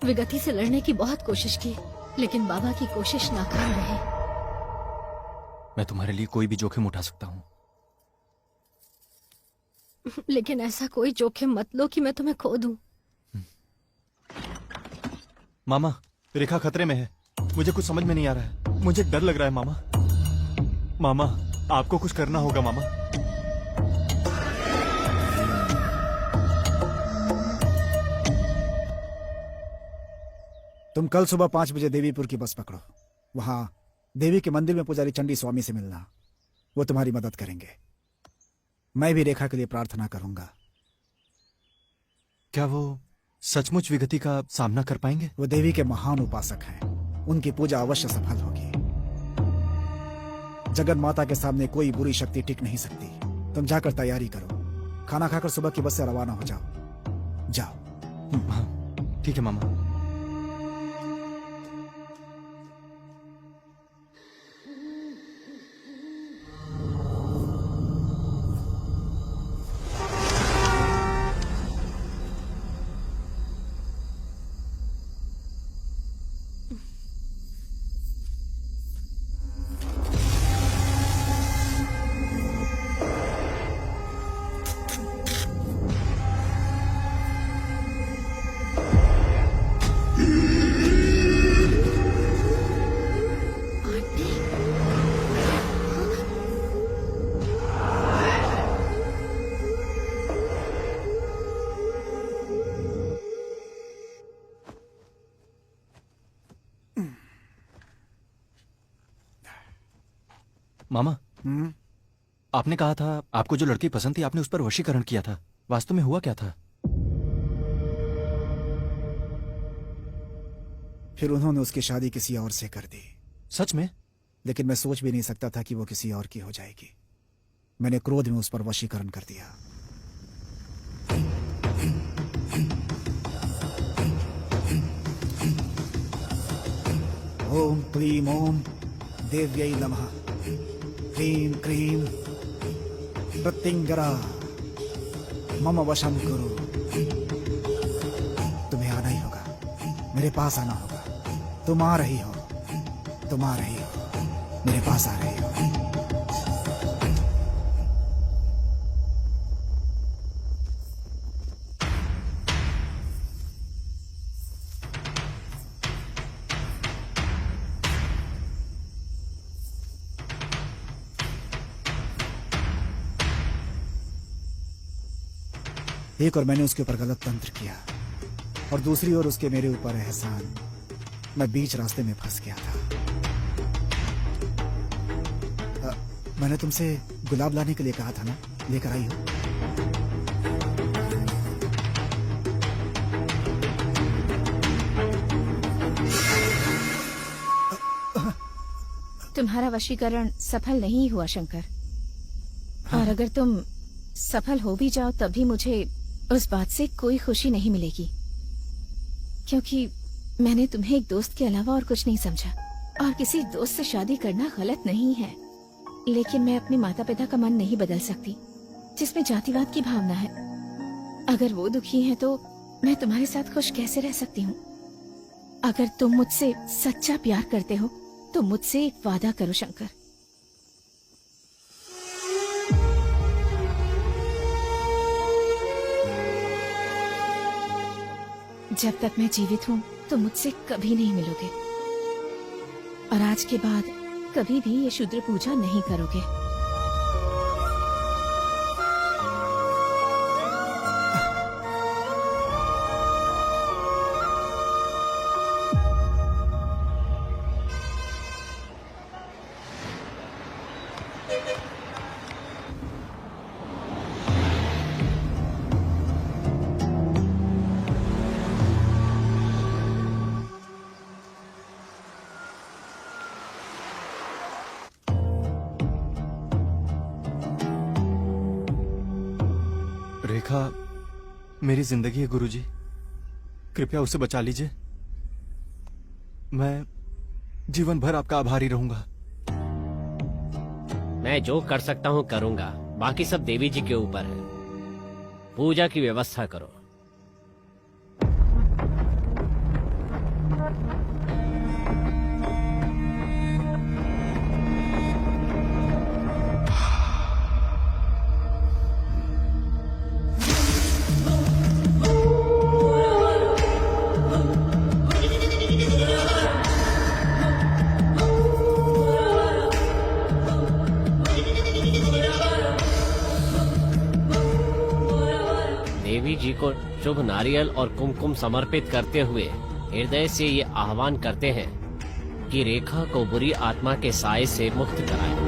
[SPEAKER 5] विगति से लड़ने की बहुत कोशिश की, लेकिन बाबा की कोशिश नाकाम रही।
[SPEAKER 6] मैं तुम्हारे लिए कोई भी जोखिम उठा सकता हूँ।
[SPEAKER 5] लेकिन ऐसा कोई जोखिम मत लो कि मैं तुम्हें खो दूं।
[SPEAKER 6] मामा, रेखा खतरे में है। मुझे कुछ समझ में नहीं आ रहा है। मुझे डर लग रहा है मामा। मामा, आपको कुछ करना होगा मामा।
[SPEAKER 7] तुम कल सुबह 5 बजे देवीपुर की बस पकड़ो। वहां देवी के मंदिर में पुजारी चंडी स्वामी से मिलना। वो तुम्हारी मदद करेंगे। मैं भी रेखा के लिए प्रार्थना करूंगा।
[SPEAKER 6] क्या वो सचमुच विगति का सामना कर पाएंगे?
[SPEAKER 7] वो देवी के महान उपासक हैं। उनकी पूजा अवश्य सफल होगी। जगन माता के सामने कोई बुरी शक्ति टिक नहीं सकती। तुम जाकर तैयारी करो। खाना खाकर सुबह की बस से रवाना हो जाओ। जाओ।
[SPEAKER 6] हाँ, ठीक है मामा। मामा, आपने कहा था आपको जो लड़की पसंद थी आपने उस पर वशीकरण किया था। वास्तव में हुआ क्या था?
[SPEAKER 7] फिर उन्होंने उसकी शादी किसी और से कर दी।
[SPEAKER 6] सच में?
[SPEAKER 7] लेकिन मैं सोच भी नहीं सकता था कि वो किसी और की हो जाएगी। मैंने क्रोध में उस पर वशीकरण कर दिया। ओम क्लीम ओम देव्यै नमः। क्लीम क्लीम प्रत्यंगरा मम वशम करो। तुम्हें आना ही होगा, मेरे पास आना होगा। तुम आ रही हो, तुम आ रही हो, मेरे पास आ रही हो। एक और मैंने उसके ऊपर गलत तंत्र किया और दूसरी ओर उसके मेरे ऊपर एहसान। मैं बीच रास्ते में फंस गया था। मैंने तुमसे गुलाब लाने के लिए कहा था ना, लेकर आई हो?
[SPEAKER 1] तुम्हारा वशीकरण सफल नहीं हुआ शंकर। और अगर तुम सफल हो भी जाओ तब भी मुझे उस बात से कोई खुशी नहीं मिलेगी, क्योंकि मैंने तुम्हें एक दोस्त के अलावा और कुछ नहीं समझा। और किसी दोस्त से शादी करना गलत नहीं है। लेकिन मैं अपने माता पिता का मन नहीं बदल सकती, जिसमें जातिवाद की भावना है। अगर वो दुखी हैं तो मैं तुम्हारे साथ खुश कैसे रह सकती हूँ? अगर तुम मुझसे सच्चा प्यार करते हो तो मुझसे एक वादा करो शंकर। जब तक मैं जीवित हूँ तो मुझसे कभी नहीं मिलोगे, और आज के बाद कभी भी ये शूद्र पूजा नहीं करोगे।
[SPEAKER 6] रेखा मेरी जिंदगी है गुरुजी, कृपया उसे बचा लीजिए। मैं जीवन भर आपका आभारी रहूंगा।
[SPEAKER 3] मैं जो कर सकता हूँ करूँगा, बाकी सब देवी जी के ऊपर है। पूजा की व्यवस्था करो। देवी जी को शुभ नारियल और कुमकुम समर्पित करते हुए हृदय से ये आह्वान करते हैं कि रेखा को बुरी आत्मा के साए से मुक्त कराएं।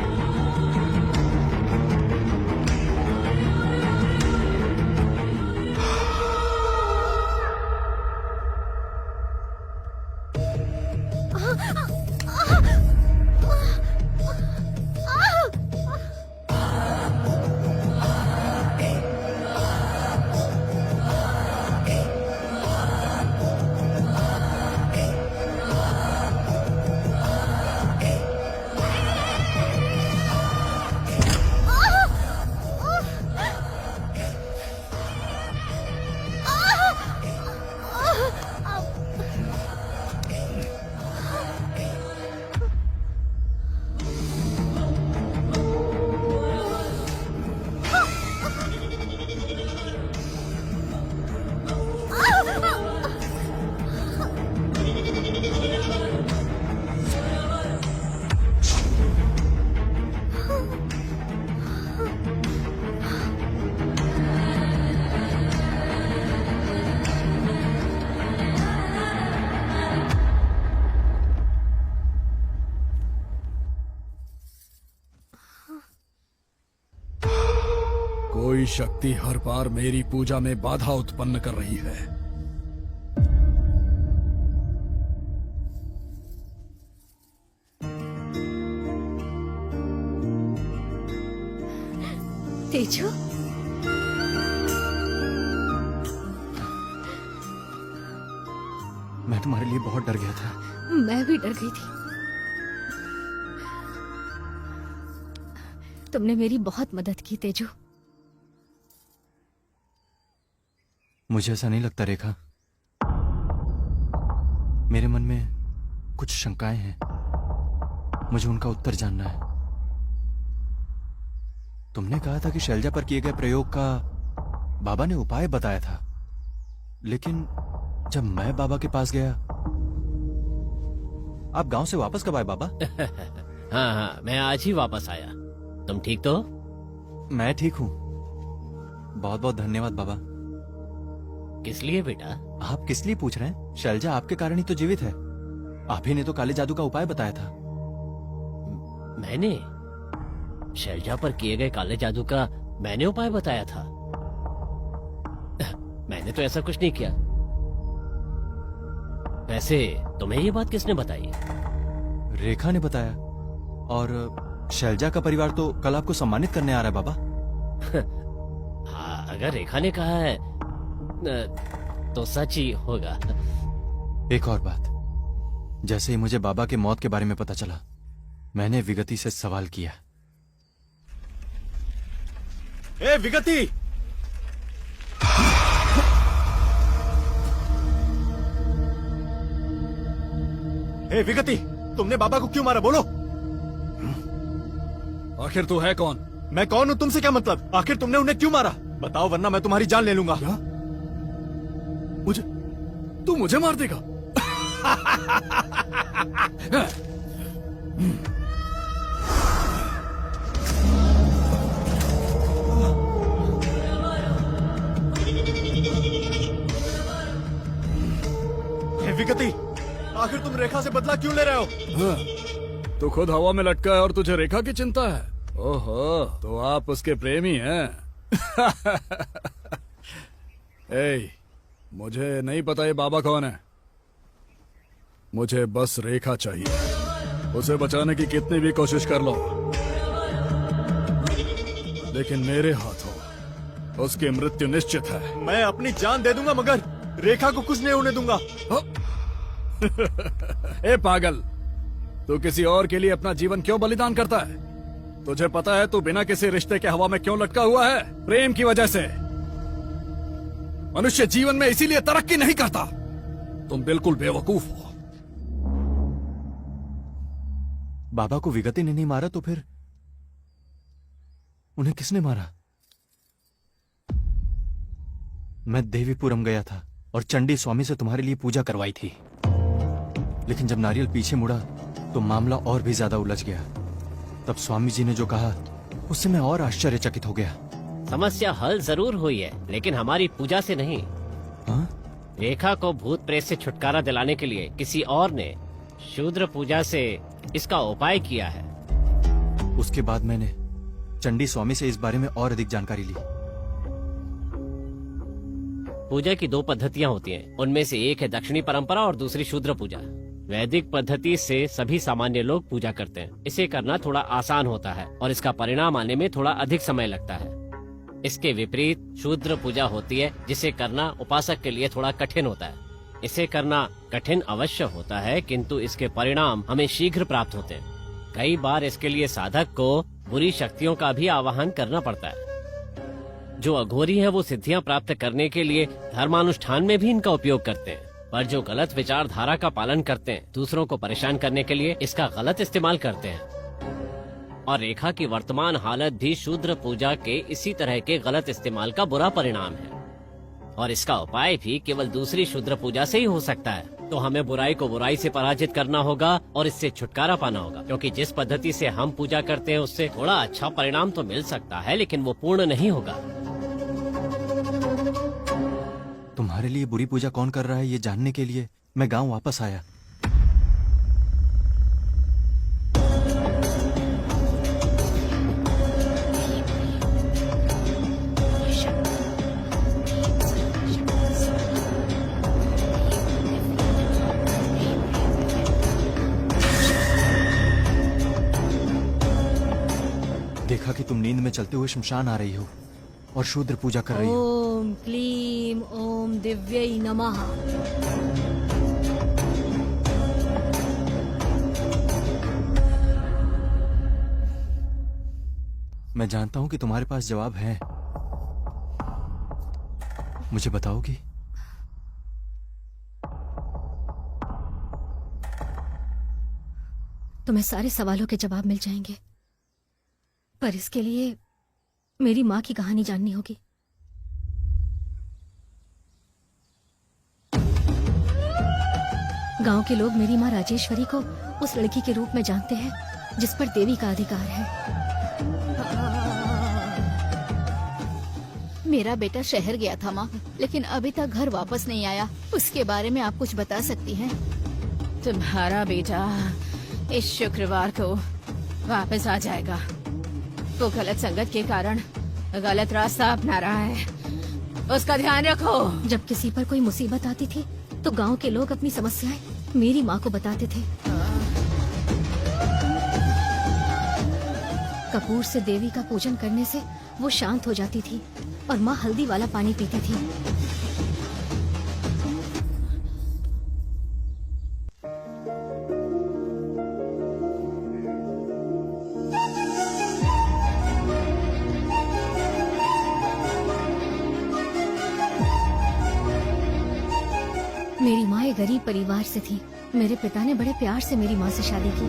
[SPEAKER 9] कोई शक्ति हर बार मेरी पूजा में बाधा उत्पन्न कर रही है।
[SPEAKER 5] तेजू,
[SPEAKER 6] मैं तुम्हारे लिए बहुत डर गया था।
[SPEAKER 5] मैं भी डर गई थी। तुमने मेरी बहुत मदद की तेजू।
[SPEAKER 6] मुझे ऐसा नहीं लगता रेखा, मेरे मन में कुछ शंकाएं हैं, मुझे उनका उत्तर जानना है। तुमने कहा था कि शैलजा पर किए गए प्रयोग का बाबा ने उपाय बताया था, लेकिन जब मैं बाबा के पास गया। आप गांव से वापस कब आए बाबा?
[SPEAKER 3] हाँ हाँ, मैं आज ही वापस आया। तुम ठीक तो?
[SPEAKER 6] मैं ठीक हूं। बहुत बहुत धन्यवाद बाबा।
[SPEAKER 3] किस लिए बेटा?
[SPEAKER 6] आप किस लिए पूछ रहे हैं? शैलजा आपके कारण ही तो जीवित है। आप ही ने तो काले जादू का उपाय बताया था।
[SPEAKER 3] मैंने? शैलजा पर किए गए काले जादू का मैंने उपाय बताया था? मैंने तो ऐसा कुछ नहीं किया। वैसे तुम्हें ये बात किसने बताई?
[SPEAKER 6] रेखा ने बताया। और शैलजा का परिवार तो कल आपको सम्मानित करने आ रहा है बाबा।
[SPEAKER 3] हाँ, अगर रेखा ने कहा है तो सच ही होगा।
[SPEAKER 6] एक और बात, जैसे ही मुझे बाबा के मौत के बारे में पता चला, मैंने विगति से सवाल किया। ए विगति! ए विगति, तुमने बाबा को क्यों मारा, बोलो?
[SPEAKER 9] आखिर तू है कौन?
[SPEAKER 6] मैं कौन हूं, तुमसे क्या मतलब? आखिर तुमने उन्हें क्यों मारा? बताओ, वरना मैं तुम्हारी जान ले लूंगा।
[SPEAKER 9] क्या? तू मुझे मार देगा?
[SPEAKER 6] ए विगति, आखिर तुम रेखा से बदला क्यों ले रहे हो?
[SPEAKER 9] तू खुद हवा में लटका है और तुझे रेखा की चिंता है? ओहो, तो आप उसके प्रेमी हैं। ए, मुझे नहीं पता ये बाबा कौन है। मुझे बस रेखा चाहिए। उसे बचाने की कितनी भी कोशिश कर लो, लेकिन मेरे हाथों उसकी मृत्यु निश्चित है।
[SPEAKER 6] मैं अपनी जान दे दूंगा, मगर रेखा को कुछ नहीं होने दूंगा।
[SPEAKER 9] ए पागल, तू किसी और के लिए अपना जीवन क्यों बलिदान करता है? तुझे पता है तू बिना किसी रिश्ते के हवा में क्यों लटका हुआ है? प्रेम की वजह से। मनुष्य जीवन में इसीलिए तरक्की नहीं करता। तुम बिल्कुल बेवकूफ हो।
[SPEAKER 6] बाबा को विगति ने नहीं मारा तो फिर उन्हें किसने मारा? मैं देवीपुरम गया था और चंडी स्वामी से तुम्हारे लिए पूजा करवाई थी, लेकिन जब नारियल पीछे मुड़ा तो मामला और भी ज्यादा उलझ गया। तब स्वामी जी ने जो कहा उससे मैं और आश्चर्यचकित हो गया।
[SPEAKER 3] समस्या हल जरूर हुई है, लेकिन हमारी पूजा से नहीं।
[SPEAKER 6] हाँ?
[SPEAKER 3] रेखा को भूत प्रेत से छुटकारा दिलाने के लिए किसी और ने शूद्र पूजा से इसका उपाय किया है।
[SPEAKER 6] उसके बाद मैंने चंडी स्वामी से इस बारे में और अधिक जानकारी ली।
[SPEAKER 3] पूजा की 2 पद्धतियां होती हैं। उनमें से एक है दक्षिणी परंपरा और दूसरी शूद्र पूजा। वैदिक पद्धति से सभी सामान्य लोग पूजा करते हैं। इसे करना थोड़ा आसान होता है और इसका परिणाम आने में थोड़ा अधिक समय लगता है। इसके विपरीत शूद्र पूजा होती है, जिसे करना उपासक के लिए थोड़ा कठिन होता है। इसे करना कठिन अवश्य होता है, किंतु इसके परिणाम हमें शीघ्र प्राप्त होते हैं। कई बार इसके लिए साधक को बुरी शक्तियों का भी आवाहन करना पड़ता है। जो अघोरी हैं वो सिद्धियां प्राप्त करने के लिए धर्मानुष्ठान में भी इनका उपयोग करते हैं, पर जो गलत विचारधारा का पालन करते हैं, दूसरों को परेशान करने के लिए इसका गलत इस्तेमाल करते हैं। और रेखा की वर्तमान हालत भी शूद्र पूजा के इसी तरह के गलत इस्तेमाल का बुरा परिणाम है, और इसका उपाय भी केवल दूसरी शूद्र पूजा से ही हो सकता है। तो हमें बुराई को बुराई से पराजित करना होगा और इससे छुटकारा पाना होगा, क्योंकि जिस पद्धति से हम पूजा करते हैं उससे थोड़ा अच्छा परिणाम तो मिल सकता है, लेकिन वो पूर्ण नहीं होगा।
[SPEAKER 6] तुम्हारे लिए बुरी पूजा कौन कर रहा है ये जानने के लिए मैं गांव वापस आया। देखा कि तुम नींद में चलते हुए शमशान आ रही हो और शूद्र पूजा कर रही हो।
[SPEAKER 5] ओम क्लीम ओम दिव्यै नमः।
[SPEAKER 6] मैं जानता हूं कि तुम्हारे पास जवाब है, मुझे बताओगी?
[SPEAKER 5] तुम्हें सारे सवालों के जवाब मिल जाएंगे, पर इसके लिए मेरी माँ की कहानी जाननी होगी। गांव के लोग मेरी माँ राजेश्वरी को उस लड़की के रूप में जानते हैं जिस पर देवी का अधिकार है।
[SPEAKER 2] मेरा बेटा शहर गया था माँ, लेकिन अभी तक घर वापस नहीं आया। उसके बारे में आप कुछ बता सकती हैं?
[SPEAKER 1] तुम्हारा बेटा इस शुक्रवार को वापस आ जाएगा। वो गलत संगत के कारण गलत रास्ता अपना रहा है, उसका ध्यान रखो।
[SPEAKER 5] जब किसी पर कोई मुसीबत आती थी तो गांव के लोग अपनी समस्याएं मेरी माँ को बताते थे। कपूर से देवी का पूजन करने से वो शांत हो जाती थी और माँ हल्दी वाला पानी पीती थी। गरीब परिवार से थी। मेरे पिता ने बड़े प्यार से मेरी माँ से शादी की।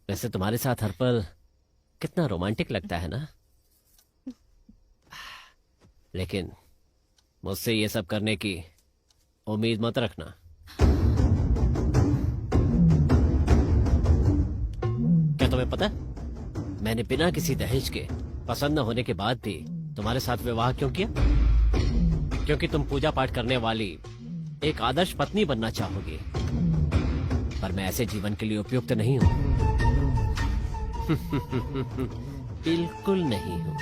[SPEAKER 3] वैसे तुम्हारे साथ हर पल कितना रोमांटिक लगता है ना, लेकिन मुझसे ये सब करने की उम्मीद मत रखना। क्या तुम्हें पता है मैंने बिना किसी दहेज के, पसंद न होने के बाद भी तुम्हारे साथ विवाह क्यों किया? क्योंकि तुम पूजा पाठ करने वाली एक आदर्श पत्नी बनना चाहोगी, पर मैं ऐसे जीवन के लिए उपयुक्त नहीं हूँ। बिल्कुल नहीं हूँ।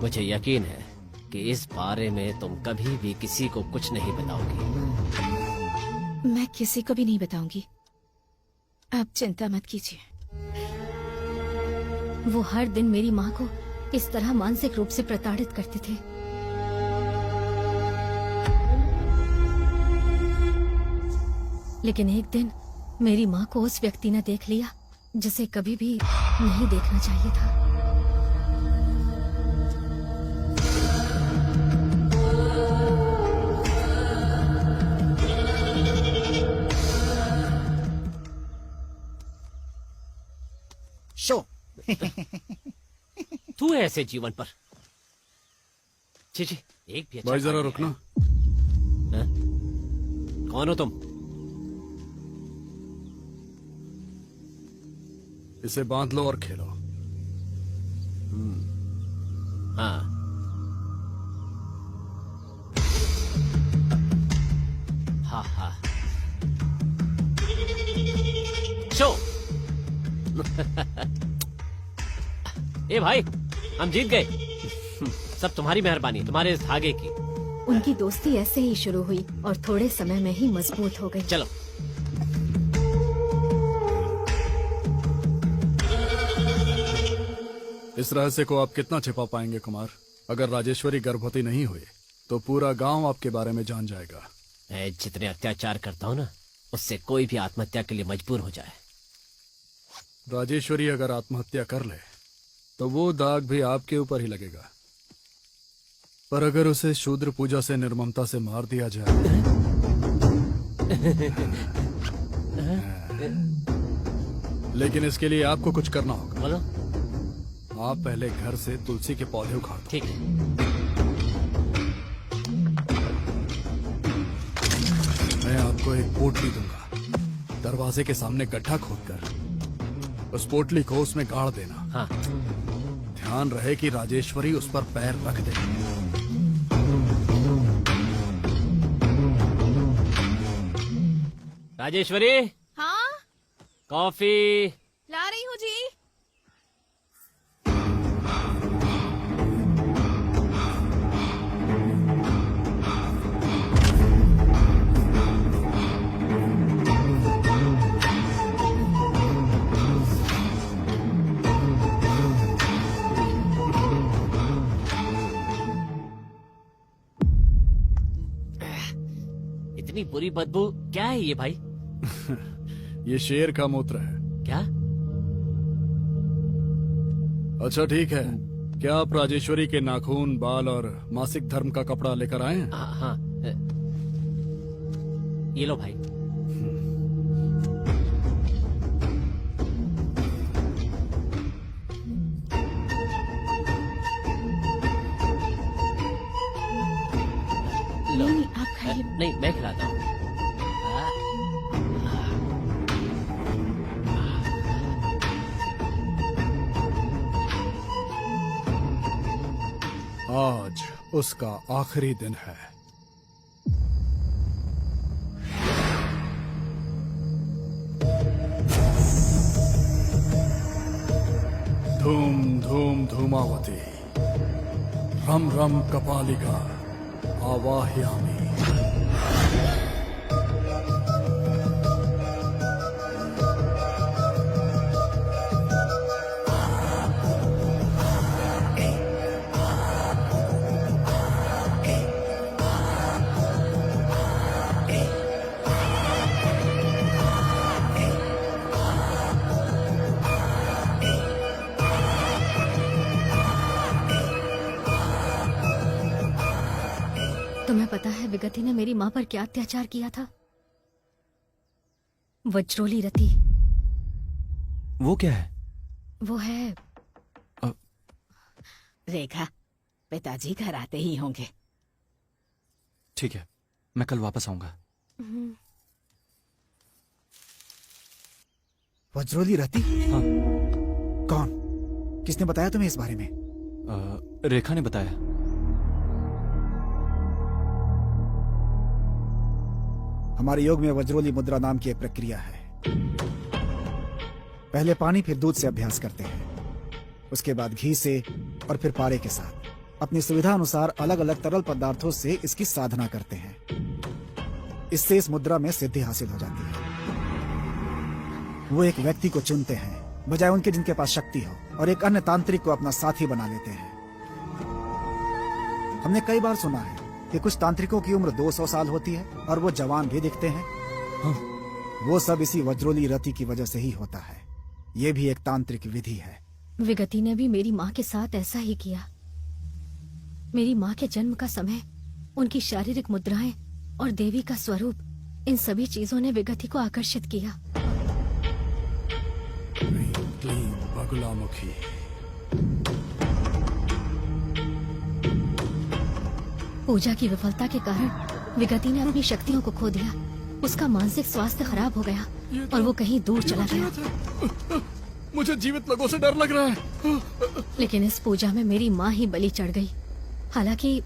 [SPEAKER 3] मुझे यकीन है कि इस बारे में तुम कभी भी किसी को कुछ नहीं बताओगी।
[SPEAKER 1] मैं किसी को भी नहीं बताऊंगी, आप चिंता मत कीजिए।
[SPEAKER 5] वो हर दिन मेरी माँ को इस तरह मानसिक रूप से प्रताड़ित करते थे। लेकिन एक दिन मेरी माँ को उस व्यक्ति ने देख लिया जिसे कभी भी नहीं देखना चाहिए था।
[SPEAKER 7] शो
[SPEAKER 3] तू है ऐसे जीवन पर। जी जी, एक भी अच्छा
[SPEAKER 9] भाई जरा
[SPEAKER 3] काम
[SPEAKER 9] रुकना।
[SPEAKER 3] है। हाँ? कौन हो तुम?
[SPEAKER 9] इसे बांध लो और खेलो।
[SPEAKER 3] हाँ, हाँ हाँ, शो। ए भाई, हम जीत गए। सब तुम्हारी मेहरबानी, तुम्हारे इस धागे की।
[SPEAKER 5] उनकी दोस्ती ऐसे ही शुरू हुई और थोड़े समय में ही मजबूत हो गई।
[SPEAKER 3] चलो।
[SPEAKER 9] इस रहस्य को आप कितना छिपा पाएंगे कुमार? अगर राजेश्वरी गर्भवती नहीं हुई तो पूरा गांव आपके बारे में जान जाएगा।
[SPEAKER 3] मैं जितने अत्याचार करता हूँ ना, उससे कोई भी आत्महत्या के लिए मजबूर हो जाए।
[SPEAKER 9] राजेश्वरी अगर आत्महत्या कर ले तो वो दाग भी आपके ऊपर ही लगेगा, पर अगर उसे शूद्र पूजा से निर्ममता से मार दिया जाए लेकिन इसके लिए आपको कुछ करना होगा।
[SPEAKER 3] बोलो।
[SPEAKER 9] आप पहले घर से तुलसी के पौधे उखाड़ दो।
[SPEAKER 3] ठीक है।
[SPEAKER 9] मैं आपको एक पोटली दूंगा। दरवाजे के सामने गड्ढा खोदकर उस पोटली को उसमें गाड़ देना।
[SPEAKER 3] हाँ।
[SPEAKER 9] ध्यान रहे कि राजेश्वरी उस पर पैर रख दे।
[SPEAKER 3] राजेश्वरी,
[SPEAKER 2] हाँ,
[SPEAKER 3] कॉफी।
[SPEAKER 2] ला रही हूँ जी।
[SPEAKER 3] इतनी बुरी बदबू क्या है ये भाई?
[SPEAKER 9] ये शेर का मूत्र है।
[SPEAKER 3] क्या?
[SPEAKER 9] अच्छा ठीक है, क्या आप राजेश्वरी के नाखून, बाल और मासिक धर्म का कपड़ा लेकर आए हैं?
[SPEAKER 3] हाँ हाँ, ये लो भाई। लो।
[SPEAKER 1] नहीं, आप खाइए।
[SPEAKER 3] नहीं, मैं खिलाता हूँ।
[SPEAKER 9] आज उसका आखिरी दिन है। धूम धूम धूमावती, रम रम कपालिका, आवाह्यामि।
[SPEAKER 5] तुम्हें पता है विगति ने मेरी माँ पर क्या अत्याचार किया था? वज्रोली रति।
[SPEAKER 6] वो क्या है?
[SPEAKER 5] वो है
[SPEAKER 8] रेखा, पिताजी घर आते ही होंगे।
[SPEAKER 6] ठीक है, मैं कल वापस आऊंगा।
[SPEAKER 7] वज्रोली रति?
[SPEAKER 6] हाँ।
[SPEAKER 7] कौन? किसने बताया तुम्हें इस बारे में?
[SPEAKER 6] रेखा ने बताया।
[SPEAKER 7] हमारे योग में वज्रोली मुद्रा नाम की एक प्रक्रिया है। पहले पानी फिर दूध से अभ्यास करते हैं, उसके बाद घी से और फिर पारे के साथ अपनी सुविधा अनुसार अलग अलग तरल पदार्थों से इसकी साधना करते हैं। इससे इस मुद्रा में सिद्धि हासिल हो जाती है। वो एक व्यक्ति को चुनते हैं बजाय उनके जिनके पास शक्ति हो, और एक अन्य तांत्रिक को अपना साथी बना लेते हैं। हमने कई बार सुना है कि कुछ तांत्रिकों की उम्र 200 साल होती है और वो जवान भी दिखते हैं।
[SPEAKER 6] हाँ।
[SPEAKER 7] वो सब इसी वज्रोली रति की वजह से ही होता है। ये भी एक तांत्रिक विधि है।
[SPEAKER 5] विगति ने भी मेरी माँ के साथ ऐसा ही किया। मेरी माँ के जन्म का समय, उनकी शारीरिक मुद्राएं और देवी का स्वरूप, इन सभी चीजों ने विगति को आकर्षित किया।
[SPEAKER 9] क्लीन बगुलामुखी।
[SPEAKER 5] पूजा की विफलता के कारण विगति ने अपनी शक्तियों को खो दिया। उसका मानसिक स्वास्थ्य खराब हो गया और वो कहीं दूर चला गया।
[SPEAKER 9] मुझे जीवित लोगों से डर लग रहा है।
[SPEAKER 5] लेकिन इस पूजा में मेरी माँ ही बलि चढ़ गई। हालांकि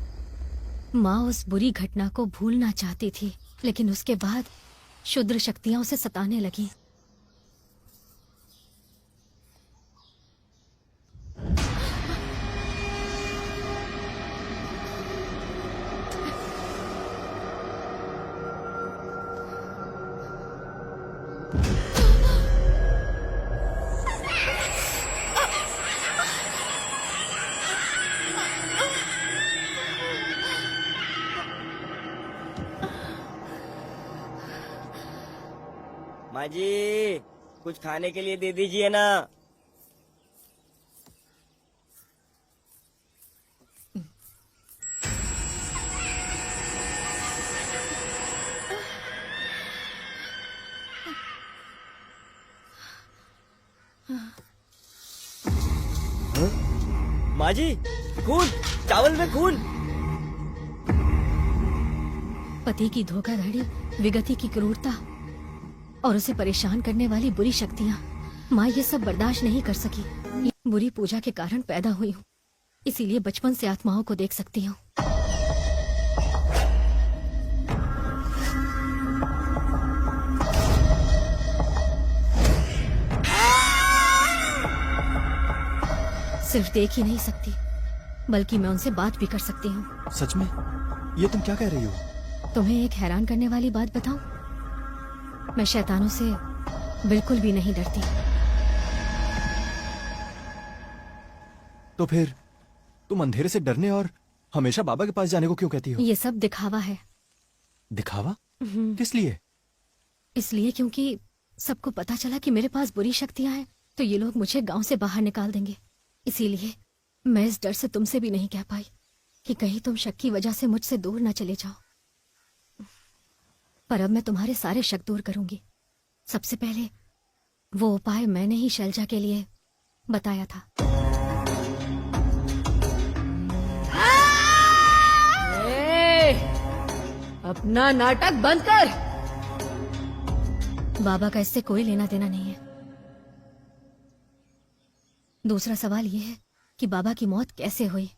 [SPEAKER 5] माँ उस बुरी घटना को भूलना चाहती थी, लेकिन उसके बाद क्षुद्र शक्तियां उसे सताने लगी।
[SPEAKER 11] माँ जी, कुछ खाने के लिए दे दीजिए ना। माँ जी, खून, चावल में खून।
[SPEAKER 5] पति की धोखाधड़ी, विगति की क्रूरता और उसे परेशान करने वाली बुरी शक्तियाँ, माँ ये सब बर्दाश्त नहीं कर सकी। ये बुरी पूजा के कारण पैदा हुई हूँ, इसीलिए बचपन से आत्माओं को देख सकती हूँ। सिर्फ देख ही नहीं सकती, बल्कि मैं उनसे बात भी कर सकती हूँ।
[SPEAKER 6] सच में? ये तुम क्या कह रही हो?
[SPEAKER 5] तुम्हें एक हैरान करने वाली बात बताऊं? मैं शैतानों से बिल्कुल भी नहीं डरती।
[SPEAKER 6] तो फिर तुम अंधेरे से डरने और हमेशा बाबा के पास जाने को क्यों कहती हो?
[SPEAKER 5] ये सब दिखावा है।
[SPEAKER 6] दिखावा? किस लिए?
[SPEAKER 5] इसलिए क्योंकि सबको पता चला कि मेरे पास बुरी शक्तियां हैं, तो ये लोग मुझे गांव से बाहर निकाल देंगे। इसीलिए मैं इस डर से तुमसे भी नहीं कह पाई कि कहीं तुम शक की वजह से मुझसे दूर न चले जाओ। पर अब मैं तुम्हारे सारे शक दूर करूंगी। सबसे पहले वो उपाय मैंने ही शैलजा के लिए बताया था।
[SPEAKER 8] अपना नाटक बंद कर।
[SPEAKER 5] बाबा का इससे कोई लेना देना नहीं है। दूसरा सवाल यह है कि बाबा की मौत कैसे हुई।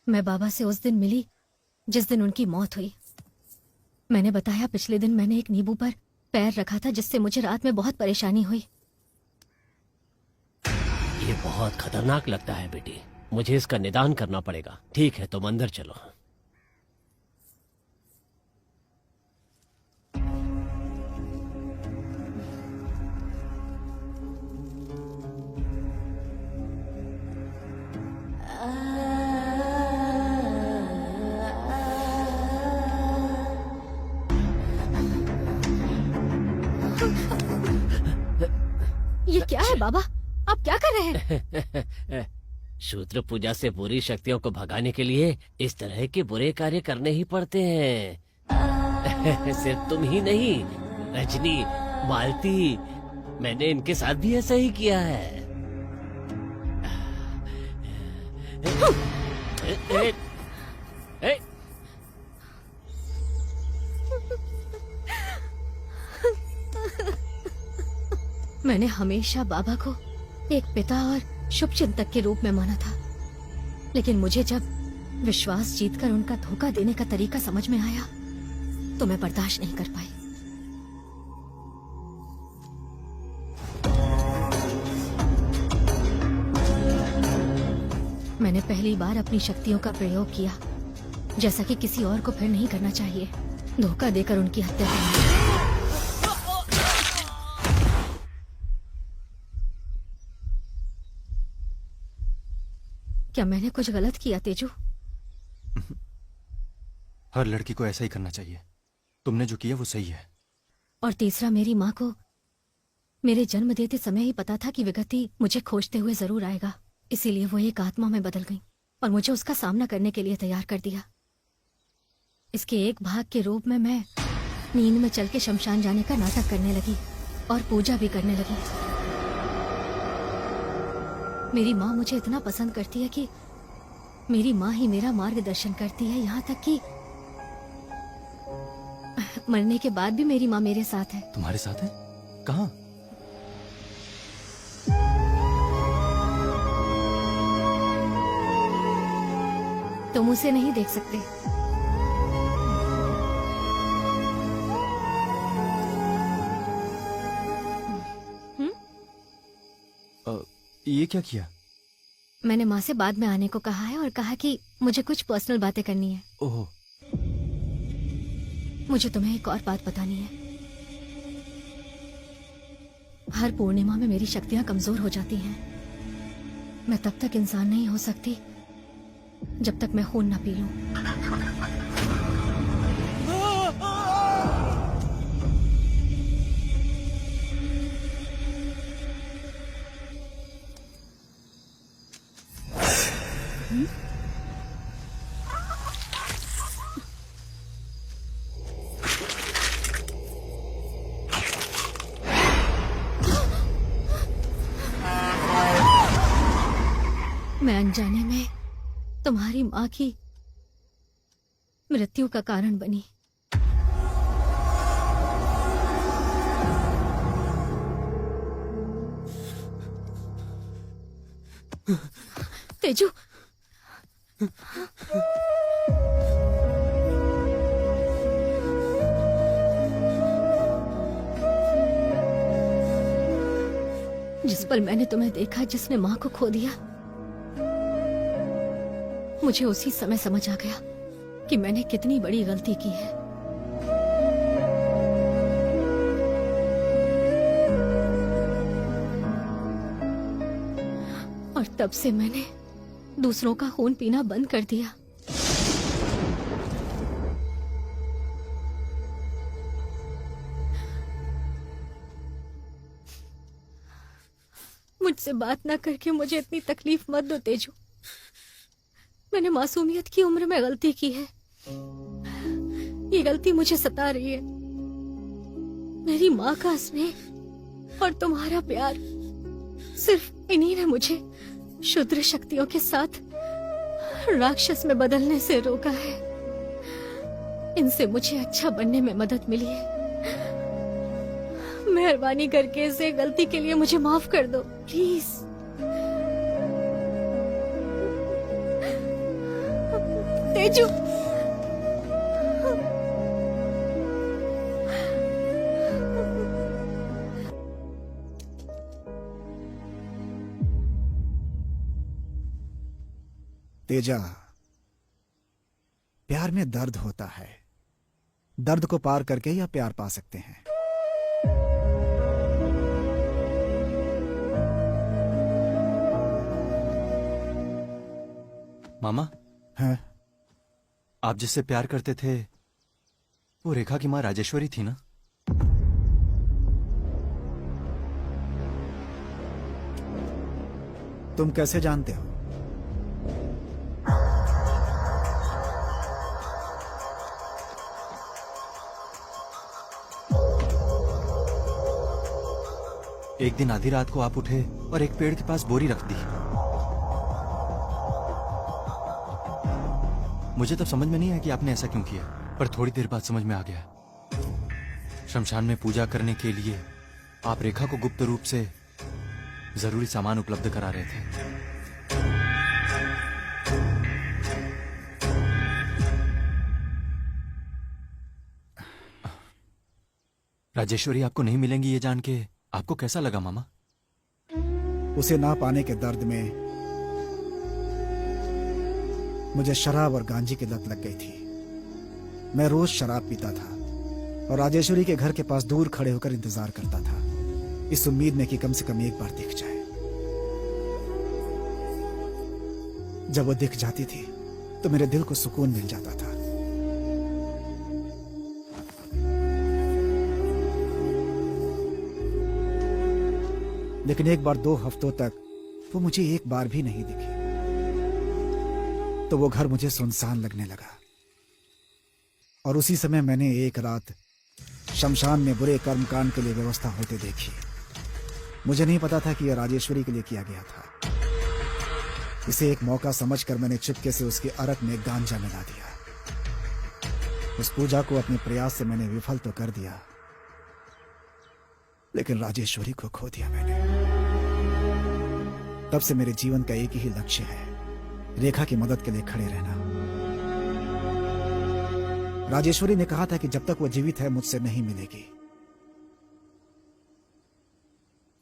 [SPEAKER 5] मैं बाबा से उस दिन मिली जिस दिन उनकी मौत हुई। मैंने बताया पिछले दिन मैंने एक नींबू पर पैर रखा था, जिससे मुझे रात में बहुत परेशानी हुई।
[SPEAKER 3] ये बहुत खतरनाक लगता है बेटी, मुझे इसका निदान करना पड़ेगा। ठीक है, तुम अंदर चलो।
[SPEAKER 5] ये क्या है बाबा, आप क्या कर रहे हैं?
[SPEAKER 3] शूद्र पूजा से बुरी शक्तियों को भगाने के लिए इस तरह के बुरे कार्य करने ही पड़ते हैं। सिर्फ तुम ही नहीं, रजनी, मालती, मैंने इनके साथ भी ऐसा ही किया है।
[SPEAKER 5] मैंने हमेशा बाबा को एक पिता और शुभ चिंतक के रूप में माना था, लेकिन मुझे जब विश्वास जीतकर उनका धोखा देने का तरीका समझ में आया तो मैं बर्दाश्त नहीं कर पाई। मैंने पहली बार अपनी शक्तियों का प्रयोग किया, जैसा कि किसी और को फिर नहीं करना चाहिए, धोखा देकर उनकी हत्या करना। क्या मैंने कुछ गलत किया तेजू?
[SPEAKER 6] हर लड़की को ऐसा ही करना चाहिए। तुमने जो किया वो सही है।
[SPEAKER 5] और तीसरा, मेरी माँ को मेरे जन्म देते समय ही पता था कि विगति मुझे खोजते हुए जरूर आएगा, इसीलिए वो एक आत्मा में बदल गई और मुझे उसका सामना करने के लिए तैयार कर दिया। इसके एक भाग के रूप में मैं नींद में चल के शमशान जाने का नाटक करने लगी और पूजा भी करने लगी। मेरी माँ मुझे इतना पसंद करती है कि मेरी माँ ही मेरा मार्गदर्शन करती है, यहाँ तक कि मरने के बाद भी मेरी माँ मेरे साथ है।
[SPEAKER 6] तुम्हारे साथ है? कहाँ?
[SPEAKER 5] तुम उसे नहीं देख सकते।
[SPEAKER 6] ये क्या किया?
[SPEAKER 5] मैंने माँ से बाद में आने को कहा है और कहा कि मुझे कुछ पर्सनल बातें करनी है।
[SPEAKER 6] ओह।
[SPEAKER 5] मुझे तुम्हें एक और बात बतानी है। हर पूर्णिमा में मेरी शक्तियां कमजोर हो जाती हैं। मैं तब तक इंसान नहीं हो सकती जब तक मैं खून न पी लूं। मैं अनजाने में तुम्हारी माँ की मृत्यु का कारण बनी। तेजू, जिस पल मैंने तुम्हें देखा जिसने माँ को खो दिया, मुझे उसी समय समझ आ गया कि मैंने कितनी बड़ी गलती की है। और तब से मैंने दूसरों का खून पीना बंद कर दिया। मुझसे बात ना करके मुझे इतनी तकलीफ मत दो तेजू। मैंने मासूमियत की उम्र में गलती की है। ये गलती मुझे सता रही है। मेरी माँ का स्नेह और तुम्हारा प्यार, सिर्फ इन्हीं ने मुझे क्षुद्र शक्तियों के साथ राक्षस में बदलने से रोका है। इनसे मुझे अच्छा बनने में मदद मिली है। मेहरबानी करके इसे गलती के लिए मुझे माफ कर दो, प्लीज। तेजू,
[SPEAKER 7] तेजा, प्यार में दर्द होता है। दर्द को पार करके ही आप प्यार पा सकते हैं।
[SPEAKER 6] मामा,
[SPEAKER 7] हैं?
[SPEAKER 6] आप जिससे प्यार करते थे वो रेखा की माँ राजेश्वरी थी ना?
[SPEAKER 7] तुम कैसे जानते हो?
[SPEAKER 6] एक दिन आधी रात को आप उठे और एक पेड़ के पास बोरी रख दी। मुझे तब समझ में नहीं आया कि आपने ऐसा क्यों किया, पर थोड़ी देर बाद समझ में आ गया। शमशान में पूजा करने के लिए आप रेखा को गुप्त रूप से जरूरी सामान उपलब्ध करा रहे थे। राजेश्वरी आपको नहीं मिलेंगी ये जान के आपको कैसा लगा मामा?
[SPEAKER 7] उसे ना पाने के दर्द में मुझे शराब और गांजे की लत लग गई थी। मैं रोज शराब पीता था और राजेश्वरी के घर के पास दूर खड़े होकर इंतजार करता था, इस उम्मीद में कि कम से कम एक बार दिख जाए। जब वो दिख जाती थी तो मेरे दिल को सुकून मिल जाता था। लेकिन एक बार 2 हफ्तों तक वो मुझे एक बार भी नहीं दिखी, तो वो घर मुझे सुनसान लगने लगा। और उसी समय मैंने एक रात शमशान में बुरे कर्मकांड के लिए व्यवस्था होते देखी। मुझे नहीं पता था कि यह राजेश्वरी के लिए किया गया था। इसे एक मौका समझकर मैंने चुपके से उसके अरक में गांजा मिला दिया। उस पूजा को अपने प्रयास से मैंने विफल तो कर दिया, लेकिन राजेश्वरी को खो दिया मैंने। तब से मेरे जीवन का एक ही लक्ष्य है, रेखा की मदद के लिए खड़े रहना। राजेश्वरी ने कहा था कि जब तक वो जीवित है मुझसे नहीं मिलेगी,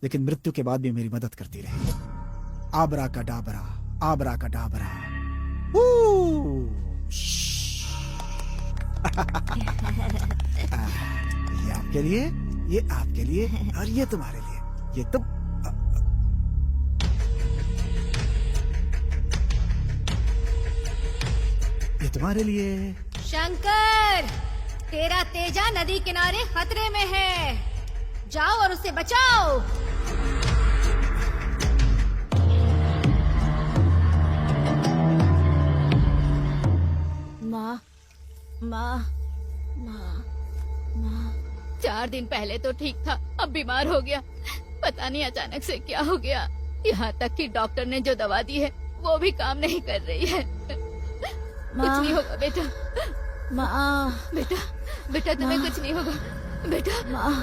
[SPEAKER 7] लेकिन मृत्यु के बाद भी मेरी मदद करती रही। आबरा का डाबरा, आबरा का डाबरा। ये आपके लिए, ये आपके लिए और ये तुम्हारे लिए। ये तुम ये तुम्हारे लिए।
[SPEAKER 5] शंकर, तेरा तेजा नदी किनारे खतरे में है, जाओ और उसे बचाओ।
[SPEAKER 2] माँ, माँ, माँ, माँ। 4 दिन पहले तो ठीक था, अब बीमार हो गया। पता नहीं अचानक से क्या हो गया। यहाँ तक कि डॉक्टर ने जो दवा दी है वो भी काम नहीं कर रही है। कुछ नहीं होगा बेटा।
[SPEAKER 8] माँ,
[SPEAKER 2] बेटा, बेटा तुम्हें कुछ नहीं होगा बेटा।
[SPEAKER 8] माँ,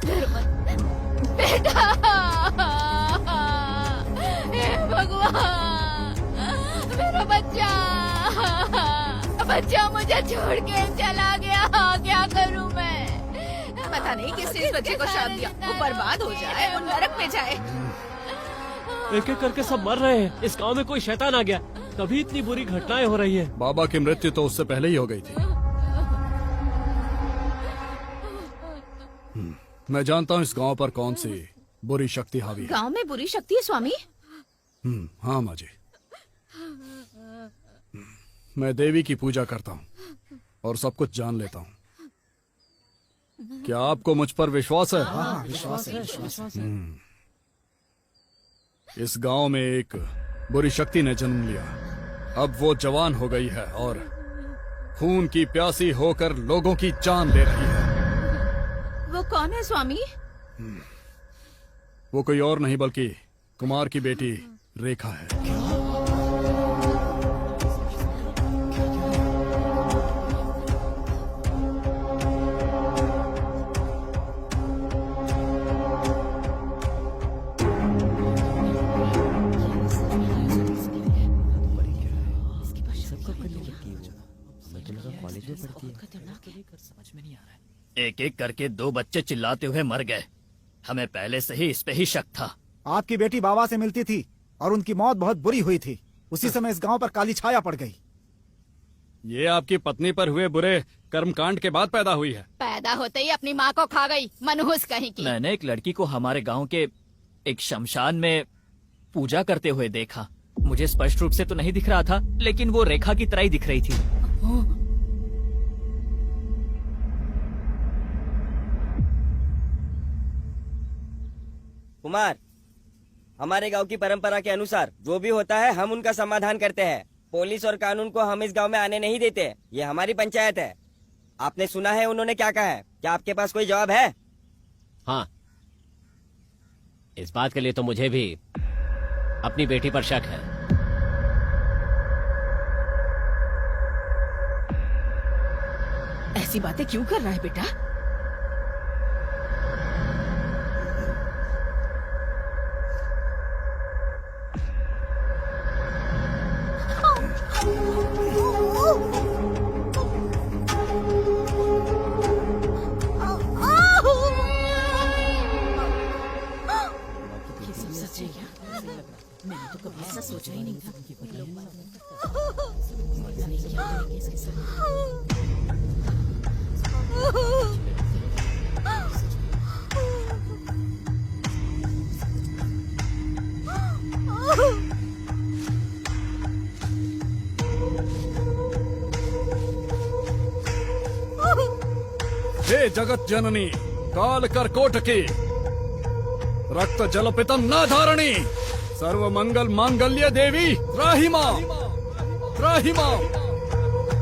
[SPEAKER 2] डरो मत बेटा। हे भगवान, मेरा बच्चा, बच्चा मुझे छोड़ के चला गया। क्या करूं मैं?
[SPEAKER 1] पता नहीं किसने इस बच्चे को शाप दिया। वो बर्बाद हो जाए, वो नरक में जाए।
[SPEAKER 3] एक एक करके सब मर रहे हैं। इस गांव में कोई शैतान आ गया, तभी इतनी बुरी घटनाएं हो रही है।
[SPEAKER 9] बाबा की मृत्यु तो उससे पहले ही हो गई थी। मैं जानता हूँ इस गांव पर कौन सी बुरी शक्ति हावी है।
[SPEAKER 1] गांव में बुरी शक्ति है स्वामी?
[SPEAKER 9] हाँ माँ जी, मैं देवी की पूजा करता हूँ और सब कुछ जान लेता हूँ। क्या आपको मुझ पर विश्वास है?
[SPEAKER 7] हाँ, विश्वास है, विश्वास है।
[SPEAKER 9] इस गांव में एक बुरी शक्ति ने जन्म लिया। अब वो जवान हो गई है और खून की प्यासी होकर लोगों की जान ले रही है।
[SPEAKER 1] वो कौन है स्वामी?
[SPEAKER 9] वो कोई और नहीं बल्कि कुमार की बेटी रेखा है।
[SPEAKER 4] एक एक करके 2 बच्चे चिल्लाते हुए मर गए। हमें पहले से ही इस पे ही शक था।
[SPEAKER 7] आपकी बेटी बाबा से मिलती थी और उनकी मौत बहुत बुरी हुई थी। उसी समय इस गांव पर काली छाया पड़ गई।
[SPEAKER 9] ये आपकी पत्नी पर हुए बुरे कर्मकांड के बाद पैदा हुई है।
[SPEAKER 2] पैदा होते ही अपनी माँ को खा गई, मनहूस कहीं की।
[SPEAKER 4] मैंने एक लड़की को हमारे गांव के एक शमशान में पूजा करते हुए देखा। मुझे स्पष्ट रूप से तो नहीं दिख रहा था, लेकिन वो रेखा की तरह ही दिख रही थी।
[SPEAKER 11] कुमार, हमारे गांव की परंपरा के अनुसार जो भी होता है हम उनका समाधान करते हैं। पुलिस और कानून को हम इस गांव में आने नहीं देते। ये हमारी पंचायत है। आपने सुना है उन्होंने क्या कहा है? क्या आपके पास कोई जवाब है?
[SPEAKER 3] हाँ, इस बात के लिए तो मुझे भी अपनी बेटी पर शक है।
[SPEAKER 1] ऐसी बातें क्यों कर रहा है बेटा? ये सब सच है क्या? मैंने तो कभी ऐसा सोचा ही नहीं था। पता नहीं क्या करेंगे इसके साथ।
[SPEAKER 9] हे जगत जननी काल कर कोटकी रक्त जलपितम न धारणी सर्व मंगल मांगल्य देवी त्राहि मां त्राहि मां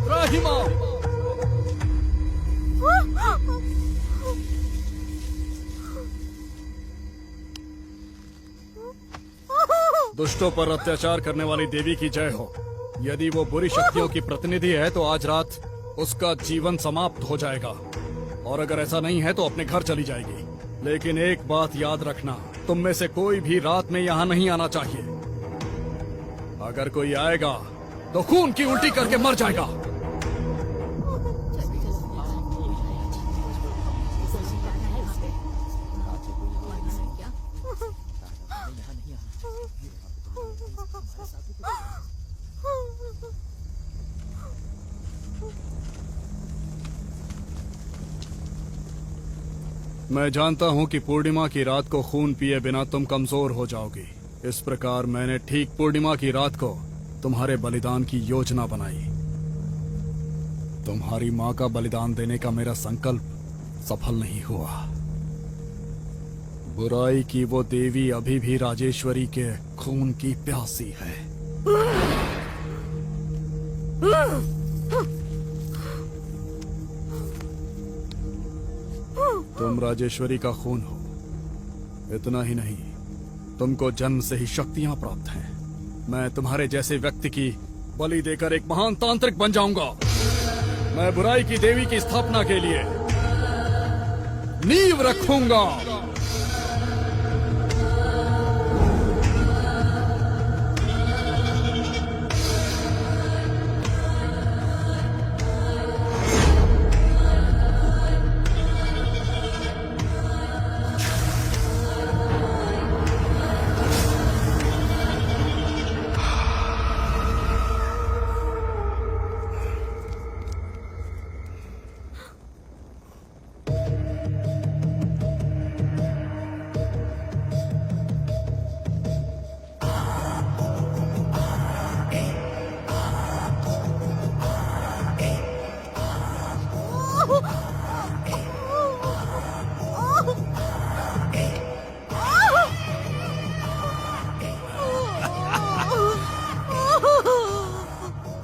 [SPEAKER 9] त्राहि मां। दुष्टों पर अत्याचार करने वाली देवी की जय हो। यदि वो बुरी शक्तियों की प्रतिनिधि है तो आज रात उसका जीवन समाप्त हो जाएगा, और अगर ऐसा नहीं है तो अपने घर चली जाएगी। लेकिन एक बात याद रखना, तुम में से कोई भी रात में यहाँ नहीं आना चाहिए। अगर कोई आएगा तो खून की उल्टी करके मर जाएगा। मैं जानता हूँ कि पूर्णिमा की रात को खून पिए बिना तुम कमजोर हो जाओगी। इस प्रकार मैंने ठीक पूर्णिमा की रात को तुम्हारे बलिदान की योजना बनाई। तुम्हारी माँ का बलिदान देने का मेरा संकल्प सफल नहीं हुआ। बुराई की वो देवी अभी भी राजेश्वरी के खून की प्यासी है। तुम राजेश्वरी का खून हो। इतना ही नहीं, तुमको जन्म से ही शक्तियां प्राप्त हैं। मैं तुम्हारे जैसे व्यक्ति की बलि देकर एक महान तांत्रिक बन जाऊंगा। मैं बुराई की देवी की स्थापना के लिए नींव रखूंगा।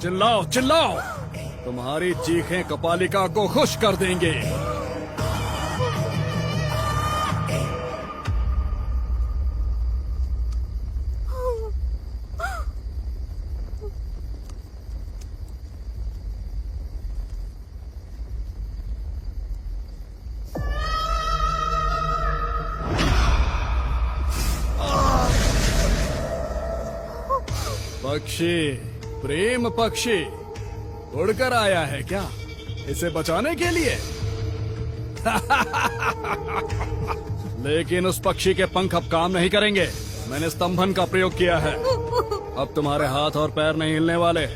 [SPEAKER 9] चिल्लाओ चिल्लाओ, तुम्हारी चीखें कपालिका को खुश कर देंगे। पक्षी, प्रेम पक्षी उड़कर आया है क्या इसे बचाने के लिए? लेकिन उस पक्षी के पंख अब काम नहीं करेंगे। मैंने स्तंभन का प्रयोग किया है। अब तुम्हारे हाथ और पैर नहीं हिलने वाले।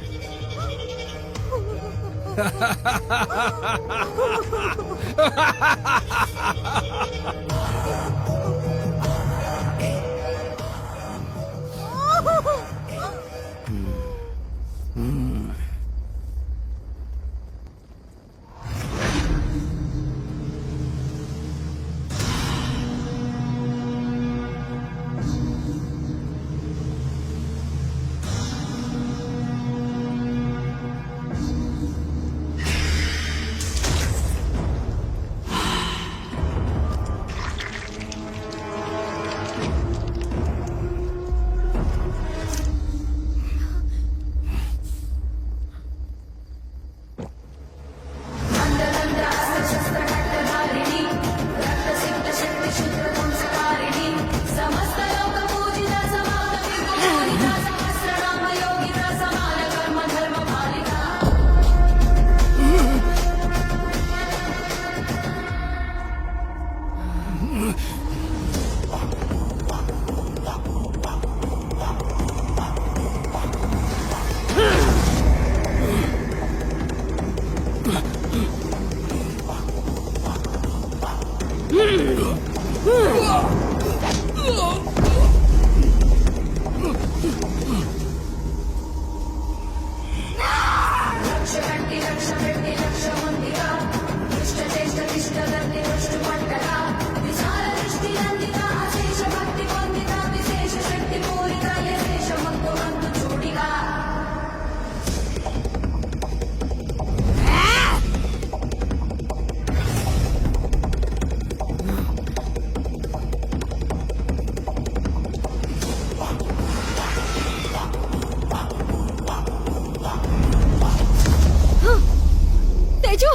[SPEAKER 5] तेजू,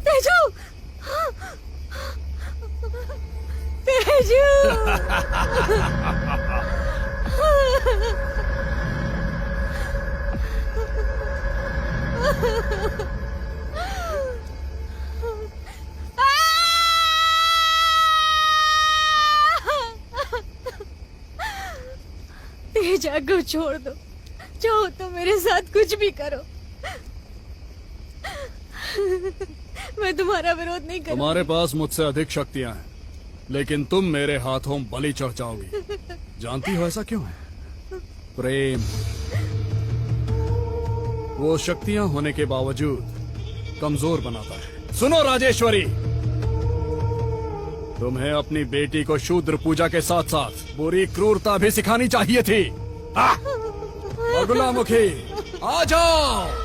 [SPEAKER 5] तेजू, तेजू। तेजा को छोड़ दो, चाहो तो मेरे साथ कुछ भी करो, मैं तुम्हारा विरोध नहीं करूंगी।
[SPEAKER 9] तुम्हारे पास मुझसे अधिक शक्तियां हैं, लेकिन तुम मेरे हाथों बलि चढ़ जाओगी। जानती हो ऐसा क्यों है? प्रेम। वो शक्तियां होने के बावजूद कमजोर बनाता है। सुनो राजेश्वरी, तुम्हें अपनी बेटी को शूद्र पूजा के साथ साथ बुरी क्रूरता भी सिखानी चाहिए थी। बगुलामुखी, आ जाओ।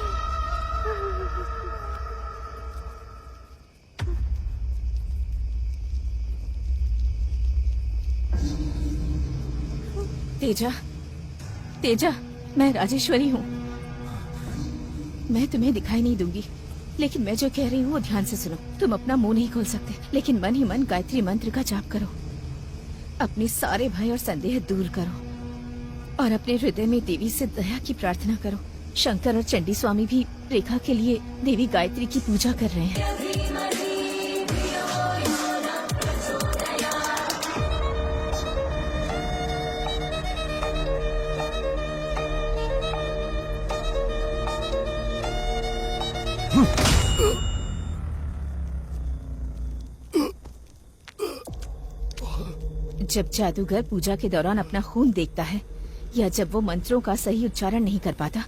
[SPEAKER 1] तेजा, तेजा, मैं राजेश्वरी हूँ। मैं तुम्हें दिखाई नहीं दूंगी, लेकिन मैं जो कह रही हूँ वो ध्यान से सुनो। तुम अपना मुंह नहीं खोल सकते, लेकिन मन ही मन गायत्री मंत्र का जाप करो। अपने सारे भय और संदेह दूर करो और अपने हृदय में देवी से दया की प्रार्थना करो। शंकर और चंडी स्वामी भी रेखा के लिए देवी गायत्री की पूजा कर रहे हैं। जब जादूगर पूजा के दौरान अपना खून देखता है या जब वो मंत्रों का सही उच्चारण नहीं कर पाता,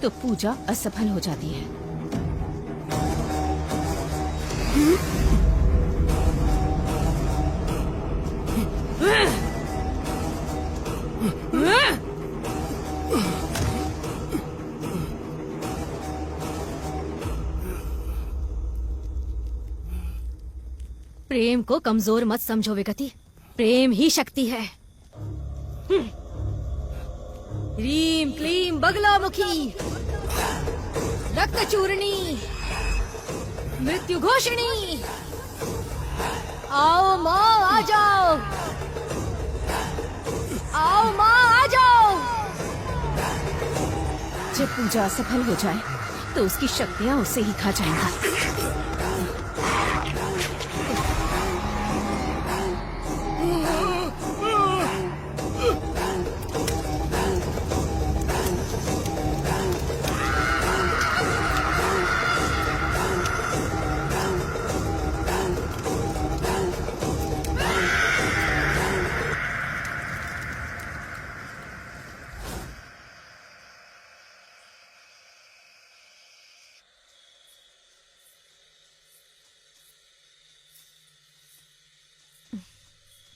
[SPEAKER 1] तो पूजा असफल हो जाती है।
[SPEAKER 5] प्रेम को कमजोर मत समझो विगति, प्रेम ही शक्ति है। ह्रीम क्लीम बगलामुखी, रक्त चूर्णी, मृत्यु घोषणी। आओ माँ आ जाओ, आओ माँ आ जाओ।
[SPEAKER 1] जब पूजा असफल हो जाए तो उसकी शक्तियाँ उसे ही खा जाएंगी।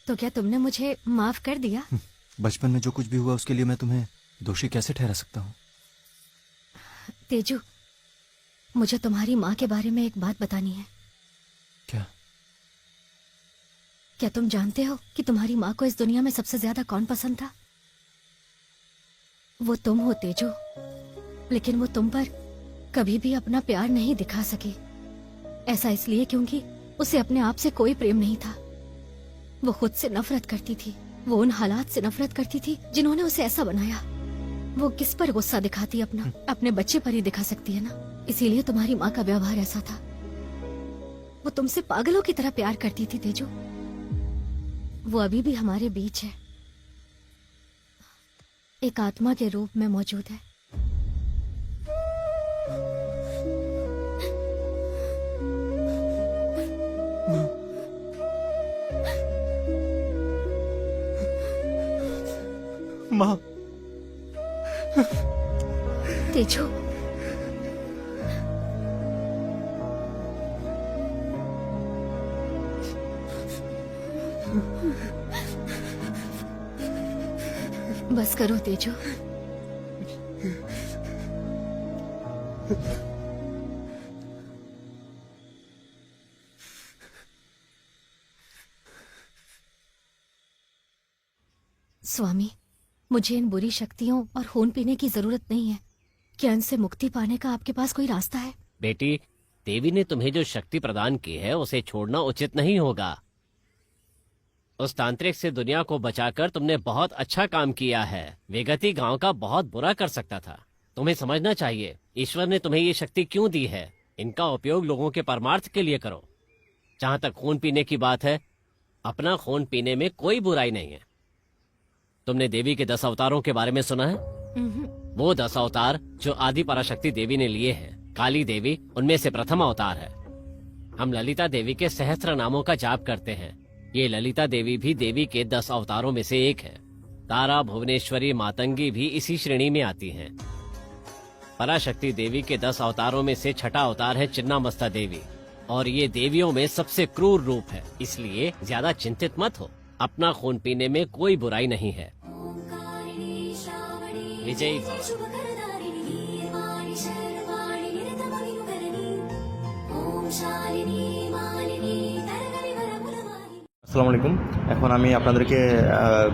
[SPEAKER 5] तो क्या तुमने मुझे माफ कर दिया?
[SPEAKER 6] बचपन में जो कुछ भी हुआ उसके लिए मैं तुम्हें दोषी कैसे ठहरा सकता हूँ?
[SPEAKER 5] तेजू, मुझे तुम्हारी माँ के बारे में एक बात बतानी है।
[SPEAKER 6] क्या?
[SPEAKER 5] क्या तुम जानते हो कि तुम्हारी माँ को इस दुनिया में सबसे ज्यादा कौन पसंद था? वो तुम हो तेजू, लेकिन वो तुम पर कभी भी अपना प्यार नहीं दिखा सकी। ऐसा इसलिए क्योंकि उसे अपने आप से कोई प्रेम नहीं था। वो खुद से नफरत करती थी, वो उन हालात से नफरत करती थी जिन्होंने उसे ऐसा बनाया। वो किस पर गुस्सा दिखाती अपना? अपने बच्चे पर ही दिखा सकती है ना। इसीलिए तुम्हारी माँ का व्यवहार ऐसा था। वो तुमसे पागलों की तरह प्यार करती थी तेजू। वो अभी भी हमारे बीच है, एक आत्मा के रूप में मौजूद है।
[SPEAKER 6] माँ।
[SPEAKER 5] तेजू, बस करो तेजू। स्वामी, मुझे इन बुरी शक्तियों और खून पीने की जरूरत नहीं है। क्या इनसे मुक्ति पाने का आपके पास कोई रास्ता है?
[SPEAKER 3] बेटी, देवी ने तुम्हें जो शक्ति प्रदान की है उसे छोड़ना उचित नहीं होगा। उस तांत्रिक से दुनिया को बचाकर तुमने बहुत अच्छा काम किया है। वेगति गांव का बहुत बुरा कर सकता था। तुम्हें समझना चाहिए ईश्वर ने तुम्हें ये शक्ति क्यों दी है। इनका उपयोग लोगों के परमार्थ के लिए करो। जहां तक खून पीने की बात है, अपना खून पीने में कोई बुराई नहीं है। तुमने देवी के 10 अवतारों के बारे में सुना है? वो 10 अवतार जो आदि पराशक्ति देवी ने लिए हैं। काली देवी उनमें से प्रथम अवतार है। हम ललिता देवी के सहस्त्र नामों का जाप करते हैं। ये ललिता देवी भी देवी के 10 अवतारों में से एक है। तारा, भुवनेश्वरी, मातंगी भी इसी श्रेणी में आती हैं। पराशक्ति देवी के 10 अवतारों में से छठा अवतार है चिन्नामस्ता देवी, और ये देवियों में सबसे क्रूर रूप है। इसलिए ज्यादा चिंतित मत हो। अपना खून पीने में कोई बुराई नहीं है। विजयी भव।
[SPEAKER 12] আসসালামু আলাইকুম। এখন আমি আপনাদেরকে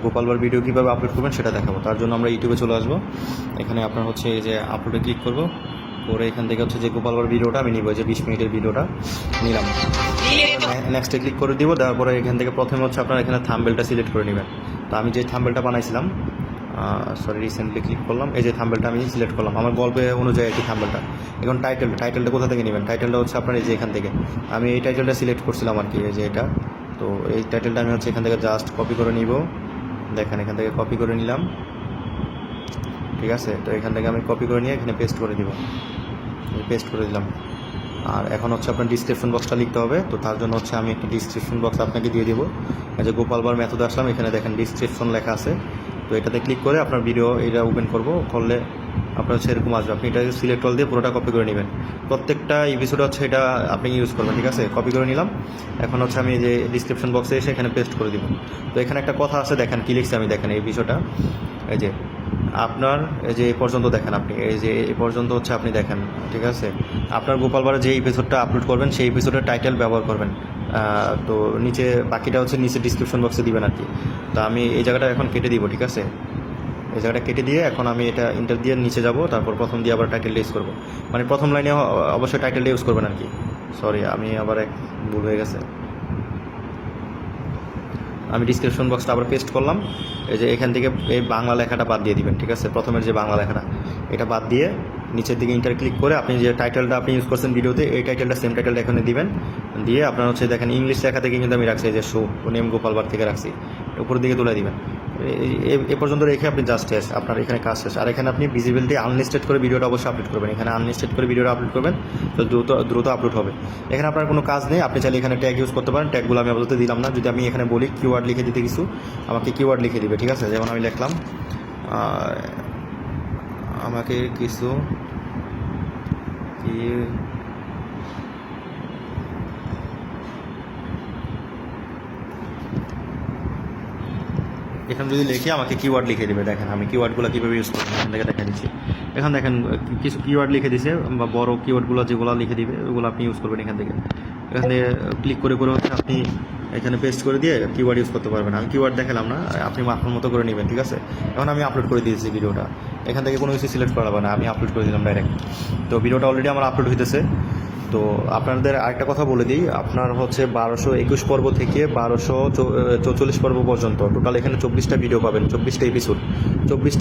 [SPEAKER 12] গোপালবার ভিডিও কীভাবে আপলোড করবেন সেটা দেখাবো। তার জন্য আমরা ইউটিউবে চলে আসবো। এখানে আপনার হচ্ছে এই যে আপলোডে ক্লিক করব, করে এখান থেকে হচ্ছে যে গোপালবার ভিডিওটা আমি নিব, যে 20 মিনিটের ভিডিওটা নিলাম। নেক্সটে ক্লিক করে দিব। দেওয়ার পরে এখান থেকে প্রথমে হচ্ছে আপনার এখানে থাম্বনেলটা সিলেক্ট করে নেবেন। তো আমি যে থাম্বনেলটা বানাইছিলাম, রিসেন্টলি ক্লিক করলাম, এই যে থাম্বনেলটা আমি সিলেক্ট করলাম আমার গল্পে অনুযায়ী কি থাম্বনেলটা। এখন টাইটেলটা কোথা থেকে নেবেন? টাইটেলটা হচ্ছে আপনার এই যে এখান থেকে। আমি এই টাইটেলটা সিলেক্ট করছিলাম আর কি, এই যে এটা। তো এই টাইটেলটা আমি হচ্ছে এখান থেকে জাস্ট কপি করে নিব। দেখেন এখান থেকে কপি করে নিলাম, ঠিক আছে। তো এখান থেকে আমি কপি করে নিয়ে এখানে পেস্ট করে দিব, পেস্ট করে দিলাম। আর এখন হচ্ছে আপনার ডিসক্রিপশন বক্সটা লিখতে হবে। তো তার জন্য হচ্ছে আমি একটা ডিসক্রিপশন বক্স আপনাকে দিয়ে দেবো। এই যে গোপালবার মেথড আসলাম, এখানে দেখেন ডিসক্রিপশন লেখা আছে। তো এটাতে ক্লিক করে আপনার ভিডিও এটা ওপেন করব, করলে আপনার হচ্ছে এরকম আসবে। আপনি এটা সিলেক্ট অল দিয়ে পুরোটা কপি করে নেবেন। প্রত্যেকটা এপিসোড হচ্ছে এটা আপনি ইউজ করবেন, ঠিক আছে। কপি করে নিলাম। এখন হচ্ছে আমি এই যে ডিসক্রিপশন বক্সে এসে এখানে পেস্ট করে দিব। তো এখানে একটা কথা আছে, দেখেন কি লিখছে আমি, দেখেন এই বিষয়টা। এই যে আপনার এই যে এই পর্যন্ত দেখেন, আপনি এই যে এই পর্যন্ত হচ্ছে আপনি দেখেন, ঠিক আছে। আপনার গোপালবারে যে এপিসোডটা আপলোড করবেন সেই এপিসোডের টাইটেল ব্যবহার করবেন। তো নিচে বাকিটা হচ্ছে নিচে ডিসক্রিপশন বক্সে দিবেন আর কি। তো আমি এই জায়গাটা এখন কেটে দিব, ঠিক আছে। এই জায়গাটা কেটে দিয়ে এখন আমি এটা ইন্টার দিয়ে নিচে যাব, তারপর প্রথম দিয়ে আবার টাইটেলটা ইউজ করবো। মানে প্রথম লাইনে অবশ্যই টাইটেলটা ইউজ করবেন আর কি। সরি, আমি আবার এক ভুল হয়ে গেছে। আমি ডিসক্রিপশন বক্সটা আবার পেস্ট করলাম। এই যে এখান থেকে এই বাংলা লেখাটা বাদ দিয়ে দিবেন, ঠিক আছে। প্রথমের যে বাংলা লেখাটা এটা বাদ দিয়ে নিচের দিকে ইন্টার ক্লিক করে আপনি যে টাইটেলটা আপনি ইউজ করছেন ভিডিওতে, এই টাইটেলটা সেম টাইটেলটা এখানে দিবেন। দিয়ে আপনার হচ্ছে দেখেন ইংলিশ লেখা থেকে কিন্তু আমি রাখছি, এই যে শো নেম গোপালবার থেকে রাখছি, উপরের দিকে তুলে দিবেন। এ পর্যন্ত রেখে আপনি জাস্ট আপনার এখানে কাজ শেষ। আর এখানে আপনি ভিজিবিলিটি আনলিস্টেড করে ভিডিওটা অবশ্যই আপলোড করবেন। এখানে আনলিস্টেড করে ভিডিওটা আপলোড করবেন, তো দ্রুত আপলোড হবে। এখানে আপনার কোনো কাজ নেই, আপনি চাইলে এখানে ট্যাগ ইউজ করতে পারেন। ট্যাগগুলো আমি আপাতত দিলাম না। যদি আমি এখানে বলি কিওয়ার্ড লিখে দিতে কিছু, আমাকে কিওয়ার্ড লিখে দিবে, ঠিক আছে। যেমন আমি লিখলাম আমাকে কিছু এখানে যদি লিখে আমাকে কিওয়ার্ড লিখে দেবে। দেখেন আমি কিওয়ার্ডগুলো কীভাবে ইউজ করবো এখান থেকে দেখা দিচ্ছি। এখন দেখেন কিছু কিওয়ার্ড লিখে দিছে, বা বড় কিওয়ার্ডগুলো যেগুলো লিখে দিবে ওগুলো আপনি ইউজ করবেন এখান থেকে। এখানে ক্লিক করে হচ্ছে আপনি এখানে পেস্ট করে দিয়ে কিওয়ার্ড ইউজ করতে পারবেন। আমি কিওয়ার্ড দেখালাম না, আপনি আপনার মতো করে নেবেন, ঠিক আছে। এখন আমি আপলোড করে দিয়েছি ভিডিওটা, এখান থেকে কোনো কিছু সিলেক্ট করা হবে না, আমি আপলোড করে দিলাম ডাইরেক্ট। তো ভিডিওটা অলরেডি আমার আপলোড হইতেছে। তো আপনাদের আরেকটা কথা বলে দিই, আপনার হচ্ছে 1221 পর্ব থেকে 1244 পর্ব পর্যন্ত টোটাল এখানে 24টা ভিডিও পাবেন, 24টা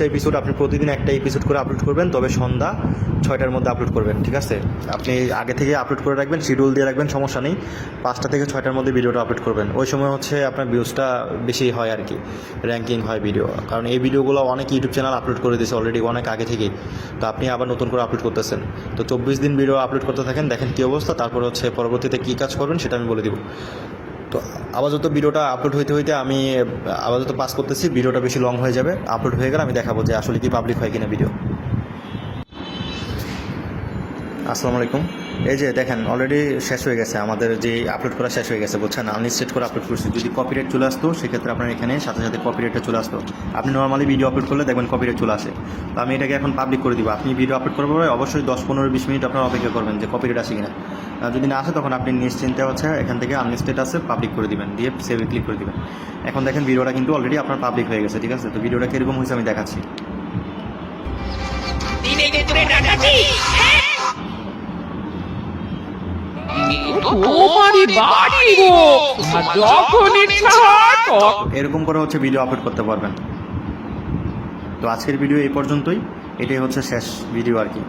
[SPEAKER 12] এপিসোড। আপনি প্রতিদিন একটা এপিসোড করে আপলোড করবেন, তবে সন্ধ্যা 6টার মধ্যে আপলোড করবেন, ঠিক আছে। আপনি আগে থেকে আপলোড করে রাখবেন, শিডিউল দিয়ে রাখবেন, সমস্যা নেই। 5টা থেকে 6টার মধ্যে ভিডিওটা আপলোড করবেন। ওই সময় হচ্ছে আপনার ভিউজটা বেশি হয় আর কি, র্যাঙ্কিং হয় ভিডিও। কারণ এই ভিডিওগুলো অনেক ইউটিউব চ্যানেল আপলোড করে দিয়েছে অলরেডি অনেক আগে থেকেই। তো আপনি আবার নতুন করে আপলোড করতেছেন। তো 24 দিন ভিডিও আপলোড করতে থাকেন, দেখেন কী অবস্থা। তারপর হচ্ছে পরবর্তীতে কী কাজ করবেন সেটা আমি বলে দিব। তো তো আপাতত ভিডিওটা আপলোড হইতে হইতে আমি আপাতত পাস করতেছি, ভিডিওটা বেশি লং হয়ে যাবে। আপলোড হয়ে গেলে আমি দেখাবো যে আসলে কি পাবলিক হয় কিনা ভিডিও। আসসালামু আলাইকুম। এই যে দেখেন অলরেডি শেষ হয়ে গেছে, আমাদের যে আপলোড করা শেষ হয়ে গেছে বুঝছেন, আনলিস্টেড করে আপলোড করছি। যদি কপিরাইট চলে আসতো সেক্ষেত্রে আপনার এখানে সাথে সাথে কপিরাইটটা চলে আসতো। আপনি নর্মালি ভিডিও আপলোড করলে দেখবেন কপিরাইট চলে আসে। তো আমি এটাকে এখন পাবলিক করে দিব। আপনি ভিডিও আপলোড করার পরে অবশ্যই 10-15-20 মিনিট আপনার অপেক্ষা করবেন যে কপিরাইট আসে কিনা। যদি না আসে তখন আপনি নিশ্চিন্তে হচ্ছে এখান থেকে আনলিস্টেড আছে পাবলিক করে দিবেন, দিয়ে সেভে ক্লিক করে দিবেন। এখন দেখেন ভিডিওটা কিন্তু অলরেডি আপনার পাবলিক হয়ে গেছে, ঠিক আছে। তো ভিডিওটা কীরকম হয়েছে আমি দেখাচ্ছি। এরকম করে হচ্ছে ভিডিও আপলোড করতে পারবেন। তো আজকের ভিডিও এই পর্যন্তই, এটাই হচ্ছে শেষ ভিডিও আর কি।